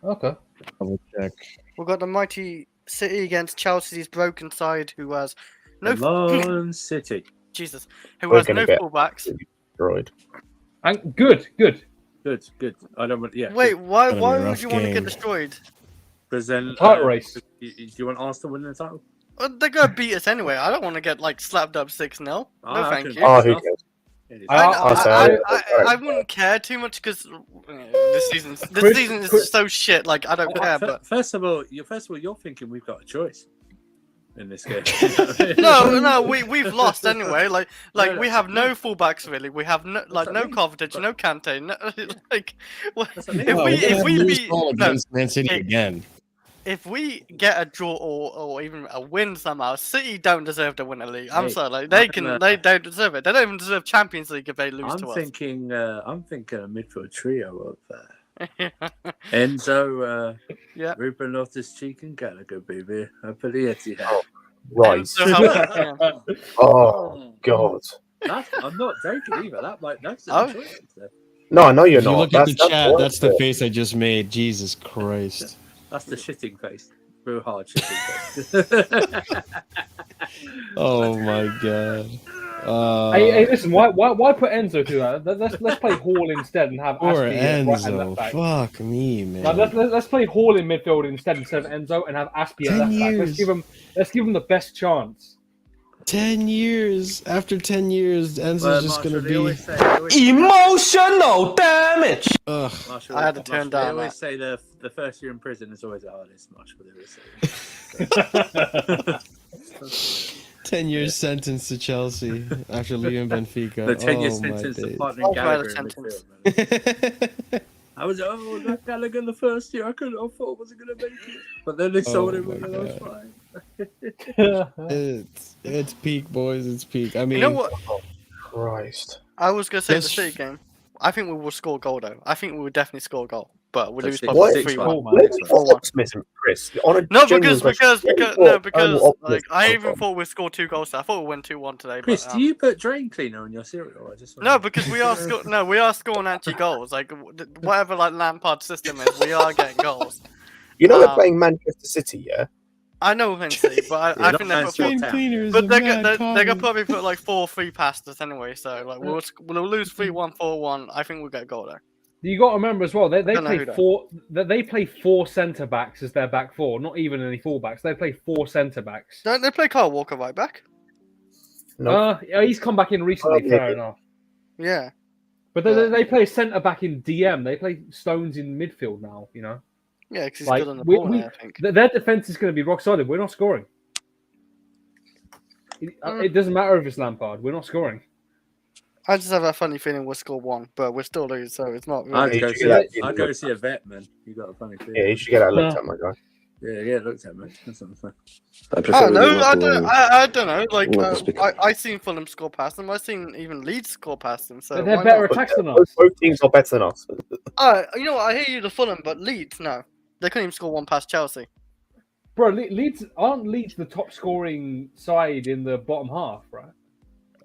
Okay. Double check. We've got the mighty City against Chelsea's broken side, who has no Lone City. Jesus, who We're has gonna no get fullbacks. destroyed. And good. Good. I don't want. Yeah. Wait, why Gonna be a would rough you want to get game. destroyed? Because then Title race. Do you want Arsenal to win the title? They're gonna beat us anyway. I don't want to get like slapped up 6-0. No, Ah, thank okay. you. Oh, who cares? I wouldn't care too much because this season is so shit. Like I don't care. But First of all, you're thinking we've got a choice in this game. no, we've lost anyway. Like we have no fullbacks really. We have no Kovacic, no Kante. No, like if we beat against Man City again. If we get a draw or even a win somehow, City don't deserve to win a league. I'm sorry, like they don't deserve it. They don't even deserve Champions League if they lose to us. I'm thinking a midfield trio of Enzo, yeah, Ruben Loftus-Cheek and Gallagher, baby. Up at the Etihad. Right. Oh God. I'm not joking either. That's Oh. the choice. No, I know you're If you not. look at the chat, that's the face I just made. Jesus Christ. That's the shitting face. Real hard shitting face. Oh my God. Hey, listen. Why put Enzo through that? Let's play Hall instead and have Poor Aspie at right and Enzo. left back. Fuck me, man. Like, let's play Hall in midfield instead of Enzo and have Aspie at 10 left back. years. Let's give him the best chance. 10 years. After 10 years, Enzo's just going to be... Emotional damage. Ugh. Marshall, I had to turn They down always that. say the first year in prison is always the hardest, Marshall. They always say. 10 years sentence to Chelsea after leaving Benfica. The 10-year Oh, my sentence of days. partnering I'll Gallagher try in the midfield, man. I was that Gallagher the first year. I thought I wasn't going to make it, but then they sold him my and I was God. fine. It's peak, boys. It's peak. I mean, You know what? Christ. I was gonna say Yes. the City game. I think we will score a goal though. I think we will definitely score a goal, but we lose Six- by six- 3-1. man. What's missing, Chris? On a No, genuine because question, like I even thought we'd score 2 goals. I thought we'd win 2-1 today. Chris, but, do you put drain cleaner on your cereal? I just No, because we are scoring anti-goals. Like whatever like Lampard system is, we are getting goals. You know we're playing Manchester City, yeah? I know we're City, but I think they put Train 4. cleaners But and they're mad gonna comment. probably put like 4-3 past us anyway. So like we'll lose 3-1, 4-1. I think we'll get a goal there. You got to remember as well. They Don't know play who that- four. They play 4 centre backs as their back 4. Not even any fullbacks. They play 4 centre backs. Don't they play Kyle Walker right back? No. Yeah, he's come back in recently. Oh, Fair yeah. enough. Yeah. But they play centre back in DM. They play Stones in midfield now. You know, Yeah, because he's like good on the ball now, I think. their defense is going to be rock solid. We're not scoring. It doesn't matter if it's Lampard. We're not scoring. I just have a funny feeling we'll score 1, but we'll still lose, so it's not really. I'd go see a vet, man. You got a funny feeling. Yeah, you should get that looked at, my guy. Yeah, looked at, man. That's what I'm saying. I don't know. Like I seen Fulham score past them. I seen even Leeds score past them. So They're why better not? attacks than us. Both teams are better than us. You know what? I hear you, the Fulham, but Leeds, no, they couldn't even score 1 past Chelsea. Bro, Leeds aren't Leeds the top scoring side in the bottom half, right?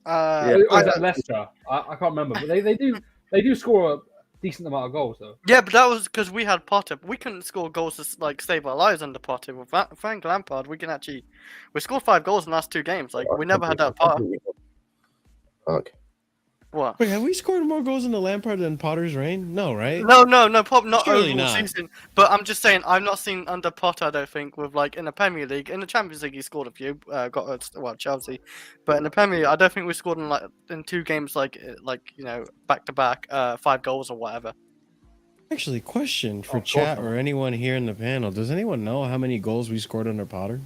Or is that Leicester? I can't remember, but they do score a decent amount of goals though. Yeah, but that was because we had Potter. We couldn't score goals to like save our lives under Potter. With Frank Lampard, we scored 5 goals in the last 2 games. Like we never had that Potter. Fuck. What? Wait, have we scored more goals in the Lampard than Potter's reign? No, right? No, Pop, not Surely overall not. season. But I'm just saying, I've not seen under Potter. I don't think with like in the Premier League, in the Champions League, he scored a few. Chelsea, but in the Premier League, I don't think we scored in 2 games like back to back 5 goals or whatever. Actually, question for Of course chat not. or anyone here in the panel: does anyone know how many goals we scored under Potter?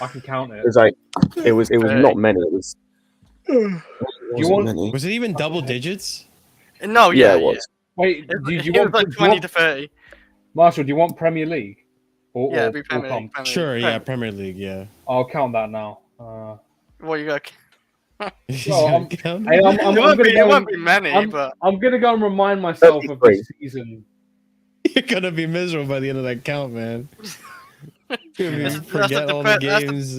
I can count it. It was like it was not many. It was. It wasn't want- many. Was it even double digits? No, Yeah, yeah, it was. Wait, It, do you it want was like do you 20 want- to 30. Marshall? Do you want Premier League? Yeah, Or it'd be Premier League. comp? Premier Sure, League. yeah, Premier League, yeah. I'll count that now. What you got? He's Well, gonna I'm- count Hey, it? I'm It gonna won't go. be many, I'm- but I'm gonna go and remind myself of 33. this season. You're gonna be miserable by the end of that count, man. You're gonna That's- forget that's a all the depre- that's a- games.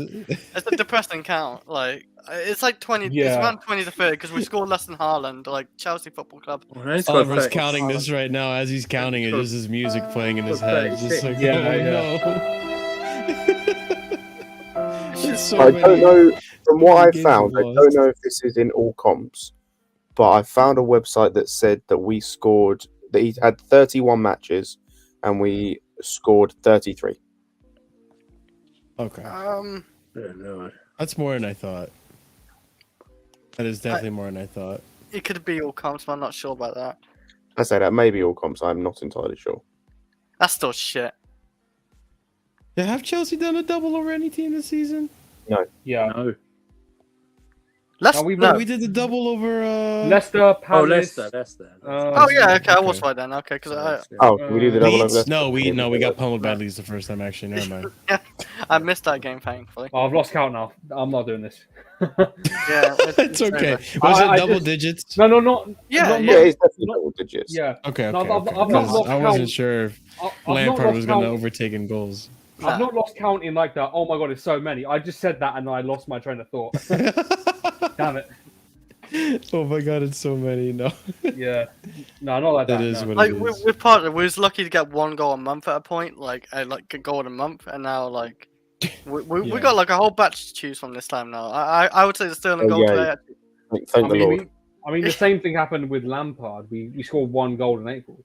it's a depressing count. Like it's like 20. It's Yeah. around 20 to 30 because we scored less than Haaland. Like Chelsea Football Club. Well, they scored Oliver's 30. counting this right now. As he's counting it, just his music playing in his head. Just like, Yeah, oh yeah. no. It's so I don't many. know. From what I games found, I we've don't lost. know if this is in all comps, but I found a website that said that we scored. That he had 31 matches, and we scored 33. Okay, Oh, no. that's more than I thought. That is definitely more than I thought. It could be all comps, but I'm not sure about that. I say that maybe all comps. I'm not entirely sure. That's still shit. Yeah, have Chelsea done a double over any team this season? Yeah. No. Let's Are we- no. We did the double over. Leicester, Palace. Oh, Leicester. Oh yeah, okay, I was right then. Okay, because Oh, can we do the double over Leeds? Leicester? No, we got pummeled by Leeds the first time. Actually, never mind. I missed that game, thankfully. Oh, I've lost count now. I'm not doing this. Yeah, It's okay. over. Was I it double just- digits? No, not. Yeah, not- Yeah, yeah. it's definitely not- double digits. Yeah. Okay, No, okay. I've okay. not 'Cause lost I wasn't count. sure if I've not Lampard lost was going to count. overtake in goals. I've not lost count in like that. Oh my god, it's so many. I just said that and then I lost my train of thought. Damn it. Oh my god, it's so many. No, Yeah. No, not like that. that is no. what Like it is. we're part of. We was lucky to get one goal a month at a point, like a goal a month, and now like we Yeah. got like a whole batch to choose from this time now. I would say the Sterling Oh, goal yeah. today. Thank the Lord. I mean, the same thing happened with Lampard. We scored one goal in April.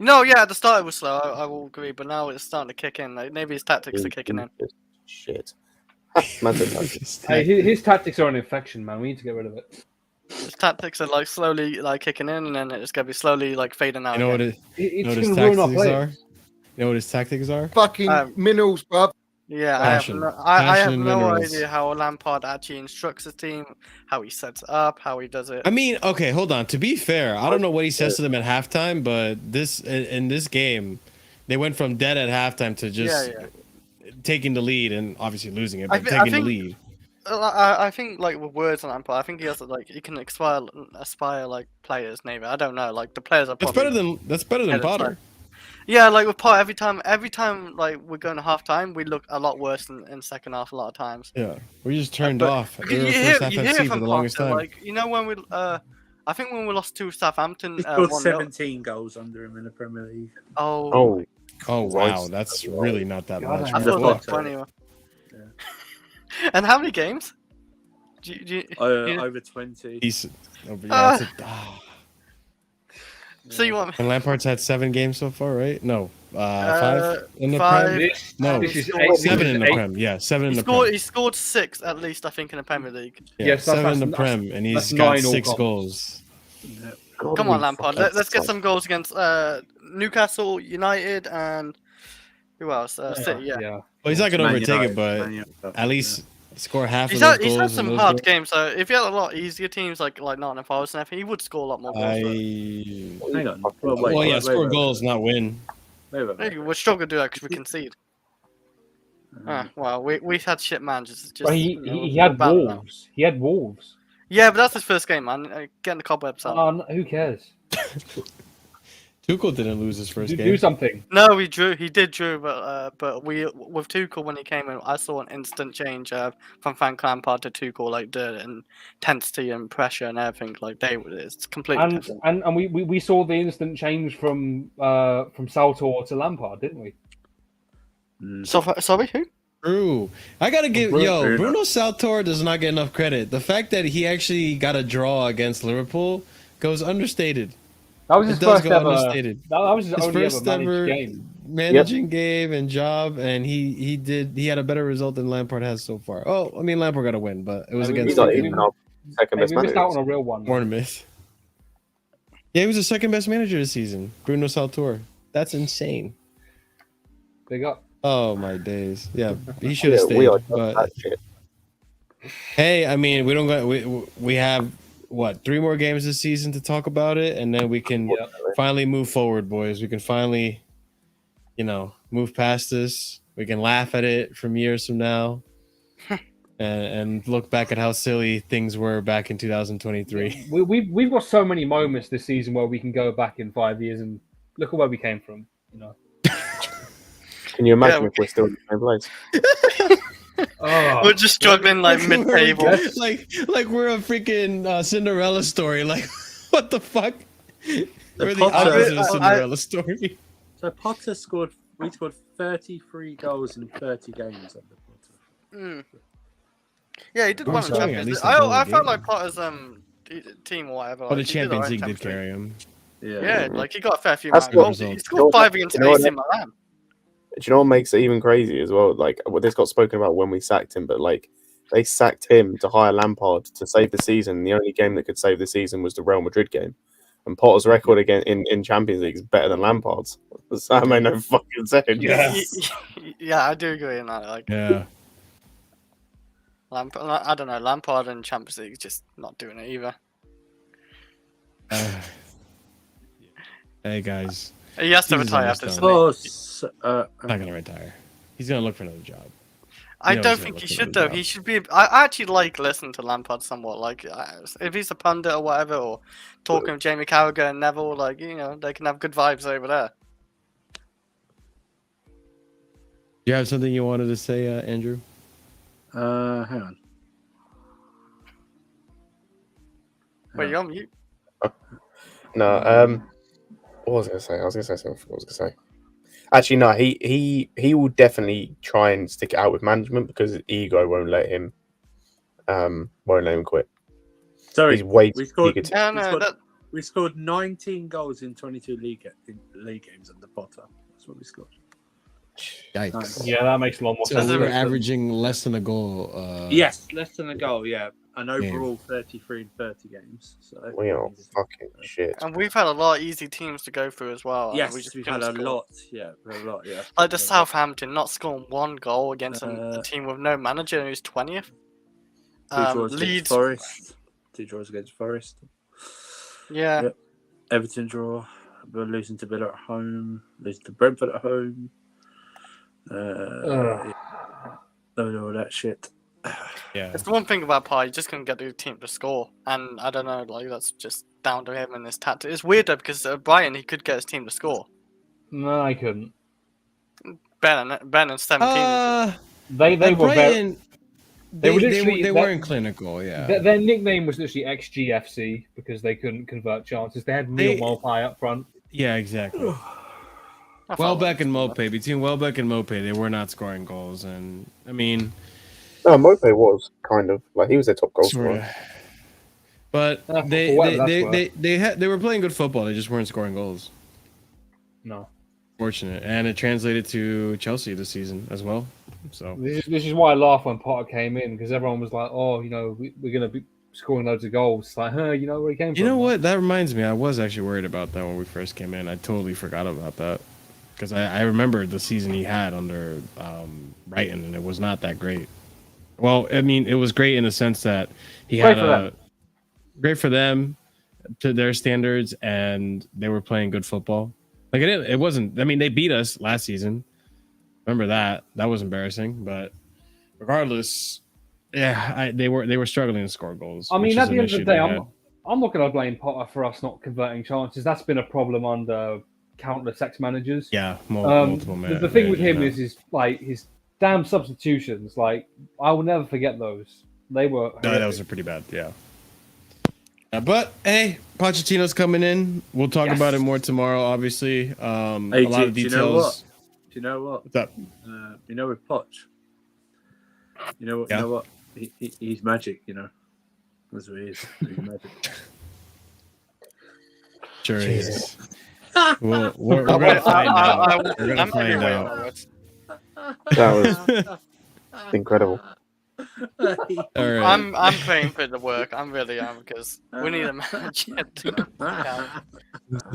No, yeah, at the start it was slow. I will agree, but now it's starting to kick in. Like maybe his tactics are kicking in. Shit. Man said that. Hey, his tactics are an infection, man. We need to get rid of it. His tactics are like slowly like kicking in, and then it's gonna be slowly like fading out. You know what again. you know It's what his going to ruin our tactics are? players. You know what his tactics are? Fucking minerals, bruv. Yeah, Passion. I have Passion and no minerals. idea how Lampard actually instructs his team, how he sets it up, how he does it. I mean, okay, hold on. To be fair, I don't know what he says to them at halftime, but this in this game, they went from dead at halftime to just taking the lead and obviously losing it, but I taking think- the lead. I think like with words on Lampard, I think he has like he can aspire like players. Maybe I don't know. Like the players are. That's probably, better than it's Potter. like- yeah, like with Potter, every time like we're going to half time, we look a lot worse than in second half a lot of times. Yeah, we just turned But- off. Because We were you hear first it FFC for from the longest Potter, time. like you know when we I think when we lost to Southampton, He scored 1-0. 17 goals under him in the Premier League. Oh, Oh wow, Christ. that's really not that God, much. I thought it Fuck. was 20. And how many games? Do you know? Over 20. He's, oh, but yeah, it's So you want and Lampard's had 7 games so far, right? No, 5 in the five. Prem. This, No, this is Seven eight, 7 this in is the eight. Prem. Yeah, 7 in He the scored. Prem. He scored 6 at least, I think, in the Premier League. Yeah, Yes, 7 in the that's- Prem, and he's that's got 9 all 6 comps. goals. God, Come we on, Lampard. fucking Let's get suck. some goals against Newcastle United and who else? City. Yeah. Yeah. Well, he's not gonna Man overtake United, it, but Man United. at least score half He's of those had, goals. he's had some in those hard goals. games. So if he had a lot easier teams like Nottingham Forest and everything, he would score a lot more goals. Hang on. Well, yeah, score goals, not win. Maybe we're struggling to do that because we concede. Well, we've had shit man. Just But you know, he had battle now. Wolves. He had Wolves. Yeah, but that's his first game, man. Getting the cobwebs out. Who cares? Tuchel didn't lose his first Do game. something. No, he drew. He did drew, but we with Tuchel when he came in, I saw an instant change from Frank Lampard to Tuchel, like the intensity and pressure and everything. Like it's completely And different. and we saw the instant change from Saltor to Lampard, didn't we? So sorry, who? True. I gotta give Bruno. Bruno Saltor does not get enough credit. The fact that he actually got a draw against Liverpool goes understated. That was his It does first go ever. understated. That was his His only first ever managed ever game. managing game and job, and he had a better result than Lampard has so far. Oh, I mean Lampard got a win, but it was I mean, against He's not we- even our second Hey, best we missed out on manager. a real one. Bournemouth. Yeah, he was the second best manager this season. Bruno Salvatore. That's insane. Big up. Oh my days. Yeah, he should have Yeah, stayed. we are But that shit. hey, I mean, we don't got we have what 3 more games this season to talk about it, and then we can Yeah. finally move forward, boys. We can finally, move past this. We can laugh at it from years from now, and look back at how silly things were back in 2023. We've got so many moments this season where we can go back in 5 years and look at where we came from. Can you imagine Yeah, if we're still in the same place? Oh, We're just struggling like mid-table. like we're a freaking Cinderella story. Like, what the fuck? We're the Potter- opposite of Cinderella story. So Potter scored 33 goals in 30 games under Potter. Yeah, he did I'm well in sorry, at Champions least League. a goal a I felt game. like Potter's team or whatever. Oh, the like, he did Champions alright League in did Champions League. carry him. Yeah, like he got a fair few That's amount of what goals. He results. scored 5 against You know what AC Milan. Do you know what makes it even crazy as well? Like, this got spoken about when we sacked him, but like, they sacked him to hire Lampard to save the season. The only game that could save the season was the Real Madrid game. And Potter's record again in Champions League is better than Lampard's. So that made no fucking sense. Yes. Yeah, I do agree on that. Like, Yeah. Lampard, I don't know, Lampard and Champions League is just not doing it either. Hey guys, He has to Jesus retire almost after this. done. Oh, not gonna retire. He's gonna look for another job. I knows don't he's think gonna he look should for though. another He job. should be. I actually like listening to Lampard somewhat. Like if he's a pundit or whatever, or talking with Jamie Carragher and Neville, like they can have good vibes over there. Do you have something you wanted to say, Andrew? hang on. Wait, you're on mute. No, what was I gonna say? I was gonna say something. What was I gonna say? Actually, no. He will definitely try and stick it out with management because his ego won't let him quit. Sorry, He's way we too scored, eager to. Yeah, we, no, scored, that, we scored 19 goals in 22 league games under Potter. That's what we scored. Yikes. Nice. Yeah, that makes a lot more So sense. we were averaging less than a goal. Yes, less than a goal, yeah. And overall 33 and 30 games. So We are fucking shit. and we've had a lot of easy teams to go through as well. and yes, we just we've couldn't had a score. lot. Yeah, a lot, yeah. Like the Southampton not scoring 1 goal against a team with no manager who's 20th. Two draws against Leeds, Forest. 2 draws against Forest. yeah. Yep. Everton draw. We're losing to Villa at home. Losing to Brentford at home. Yeah. All that shit. Yeah. It's the one thing about Pie, you just couldn't get the team to score. And I don't know, like that's just down to him and his tactic. It's weird though because Brian, he could get his team to score. No, I couldn't. Ben and 17. They were very, Brighton, they were literally- they that- weren't clinical. Yeah. their nickname was literally XGFC because they couldn't convert chances. They had Neil They- Maupay up front. Yeah, exactly. I felt Welbeck like and it's- Mopé, between Welbeck and Mopé, they were not scoring goals, and I mean, No, Mopé was kind of like he was their top goal sort scorer. of. But For they whatever that's they were playing good football. They just weren't scoring goals. No. Fortunate, and it translated to Chelsea this season as well. So This is why I laughed when Potter came in because everyone was like, "Oh, we're going to be scoring loads of goals." It's like, where he came from? you know what? That reminds me. I was actually worried about that when we first came in. I totally forgot about that because I remember the season he had under Brighton, and it was not that great. Well, I mean, it was great in the sense that he Great had for them. great for them to their standards, and they were playing good football. Like it wasn't. I mean, they beat us last season. Remember that? That was embarrassing. But regardless, yeah, they were struggling to score goals. I mean, which at is the an end of the issue day, they I'm had. not going to blame Potter for us not converting chances. That's been a problem under countless ex-managers. Yeah, multiple The thing with him managers, is his damn substitutions. Like, I will never forget those. They were. no, that was a pretty bad. Yeah. But hey, Pochettino's coming in. We'll talk Yes. about it more tomorrow. Obviously, Hey, a lot of do you details. know what? Do you know what? What's up? With Poch. You know what? Yeah. You know what? He's magic. That's what he is. He's magic. Sure he is. We're gonna find out. We're gonna I'm find anyway out. onwards. That was incredible. All right. I'm praying for the work. I really am because we need a manager.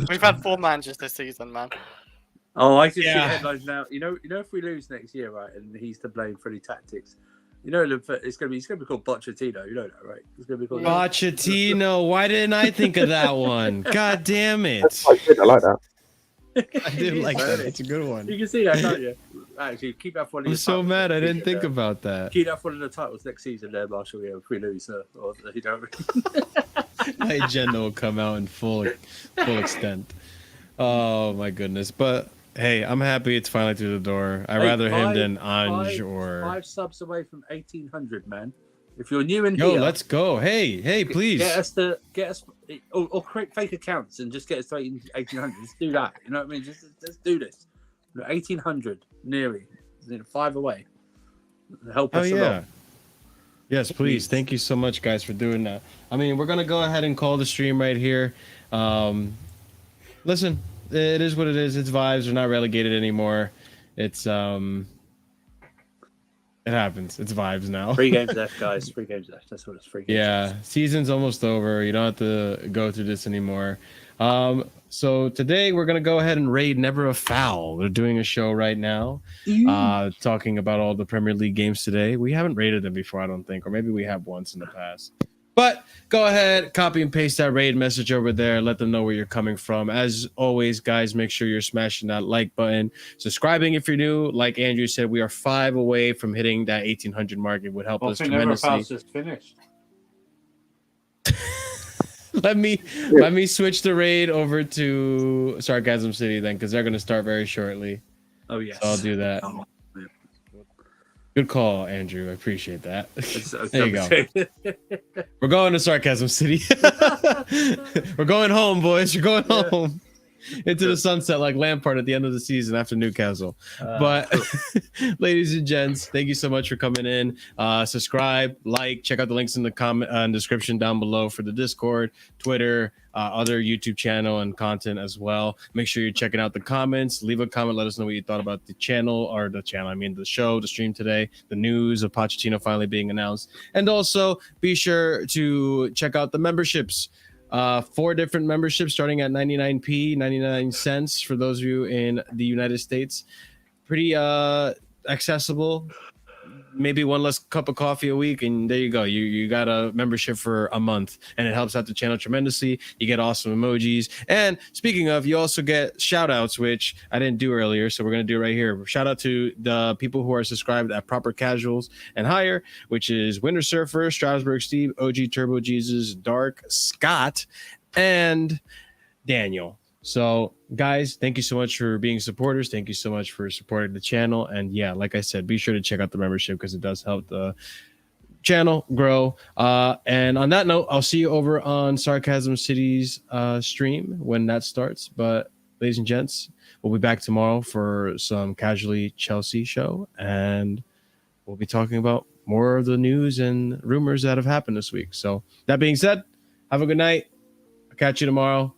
We've had 4 managers this season, man. Oh, I just see Yeah. headlines now. You know, if we lose next year, right, and he's to blame for any tactics, you know, it's gonna be called Pochettino. You know that, right? It's gonna be called Pochettino. Why didn't I think of that one? God damn it. That's quite good. I like that. I did like that. It's a good one. You can see that, can't you? Actually, keep that for one of I'm your so titles mad I next didn't season, think about that. Keep that for one of the titles next season, there, Marshall. Yeah, if we lose, or you know. My agenda will come out in full extent. Oh my goodness. But hey, I'm happy it's finally through the door. I'd rather him than Ange or 5 subs away from 1,800, man. If you're new in Yo, here, let's go. Hey, please. get us or create fake accounts and just get us to 1,800. Just do that. You know what I mean? Just let's do this. 1,800 nearly, 5 away. Help us along. Yes, please. Thank you so much, guys, for doing that. I mean, we're gonna go ahead and call the stream right here. Listen, it is what it is. It's vibes. We're not relegated anymore. It's it happens. It's vibes now. 3 games left, guys. 3 games left. That's what it's 3 games. Yeah, season's almost over. You don't have to go through this anymore. So today we're gonna go ahead and raid Never a Foul. They're doing a show right now, talking about all the Premier League games today. We haven't rated them before, I don't think, or maybe we have once in the past. But go ahead, copy and paste that raid message over there. Let them know where you're coming from. As always, guys, make sure you're smashing that like button. Subscribing if you're new. Like Andrew said, we are 5 away from hitting that 1,800 mark. It would help us tremendously. Just finished. Let me switch the raid over to Sarcasm City then, because they're going to start very shortly. Oh, yes. So I'll do that. Oh, Good call, Andrew. I appreciate that. yeah. There you go. We're going to Sarcasm City. We're going home, boys. You're going home. Into the sunset like Lampard at the end of the season after Newcastle. But ladies and gents, thank you so much for coming in. Subscribe, like, check out the links in the comment description down below for the Discord, Twitter, other YouTube channel and content as well. Make sure you're checking out the comments. Leave a comment. Let us know what you thought about the the show, the stream today, the news of Pochettino finally being announced. And also be sure to check out the memberships. 4 different memberships starting at 99 cents for those of you in the United States. Pretty accessible. Maybe one less cup of coffee a week, and there you go. You got a membership for a month, and it helps out the channel tremendously. You get awesome emojis. And speaking of, you also get shout outs, which I didn't do earlier, so we're going to do it right here. Shout out to the people who are subscribed at Proper Casuals and higher, which is Winter Surfer, Strasbourg Steve, OG Turbo Jesus, Dark, Scott, and Daniel. So, guys, thank you so much for being supporters. Thank you so much for supporting the channel. And yeah, like I said, be sure to check out the membership because it does help the channel grow. And on that note, I'll see you over on Sarcasm City's stream when that starts. But ladies and gents, we'll be back tomorrow for some Casually Chelsea show. And we'll be talking about more of the news and rumors that have happened this week. So that being said, have a good night. I'll catch you tomorrow.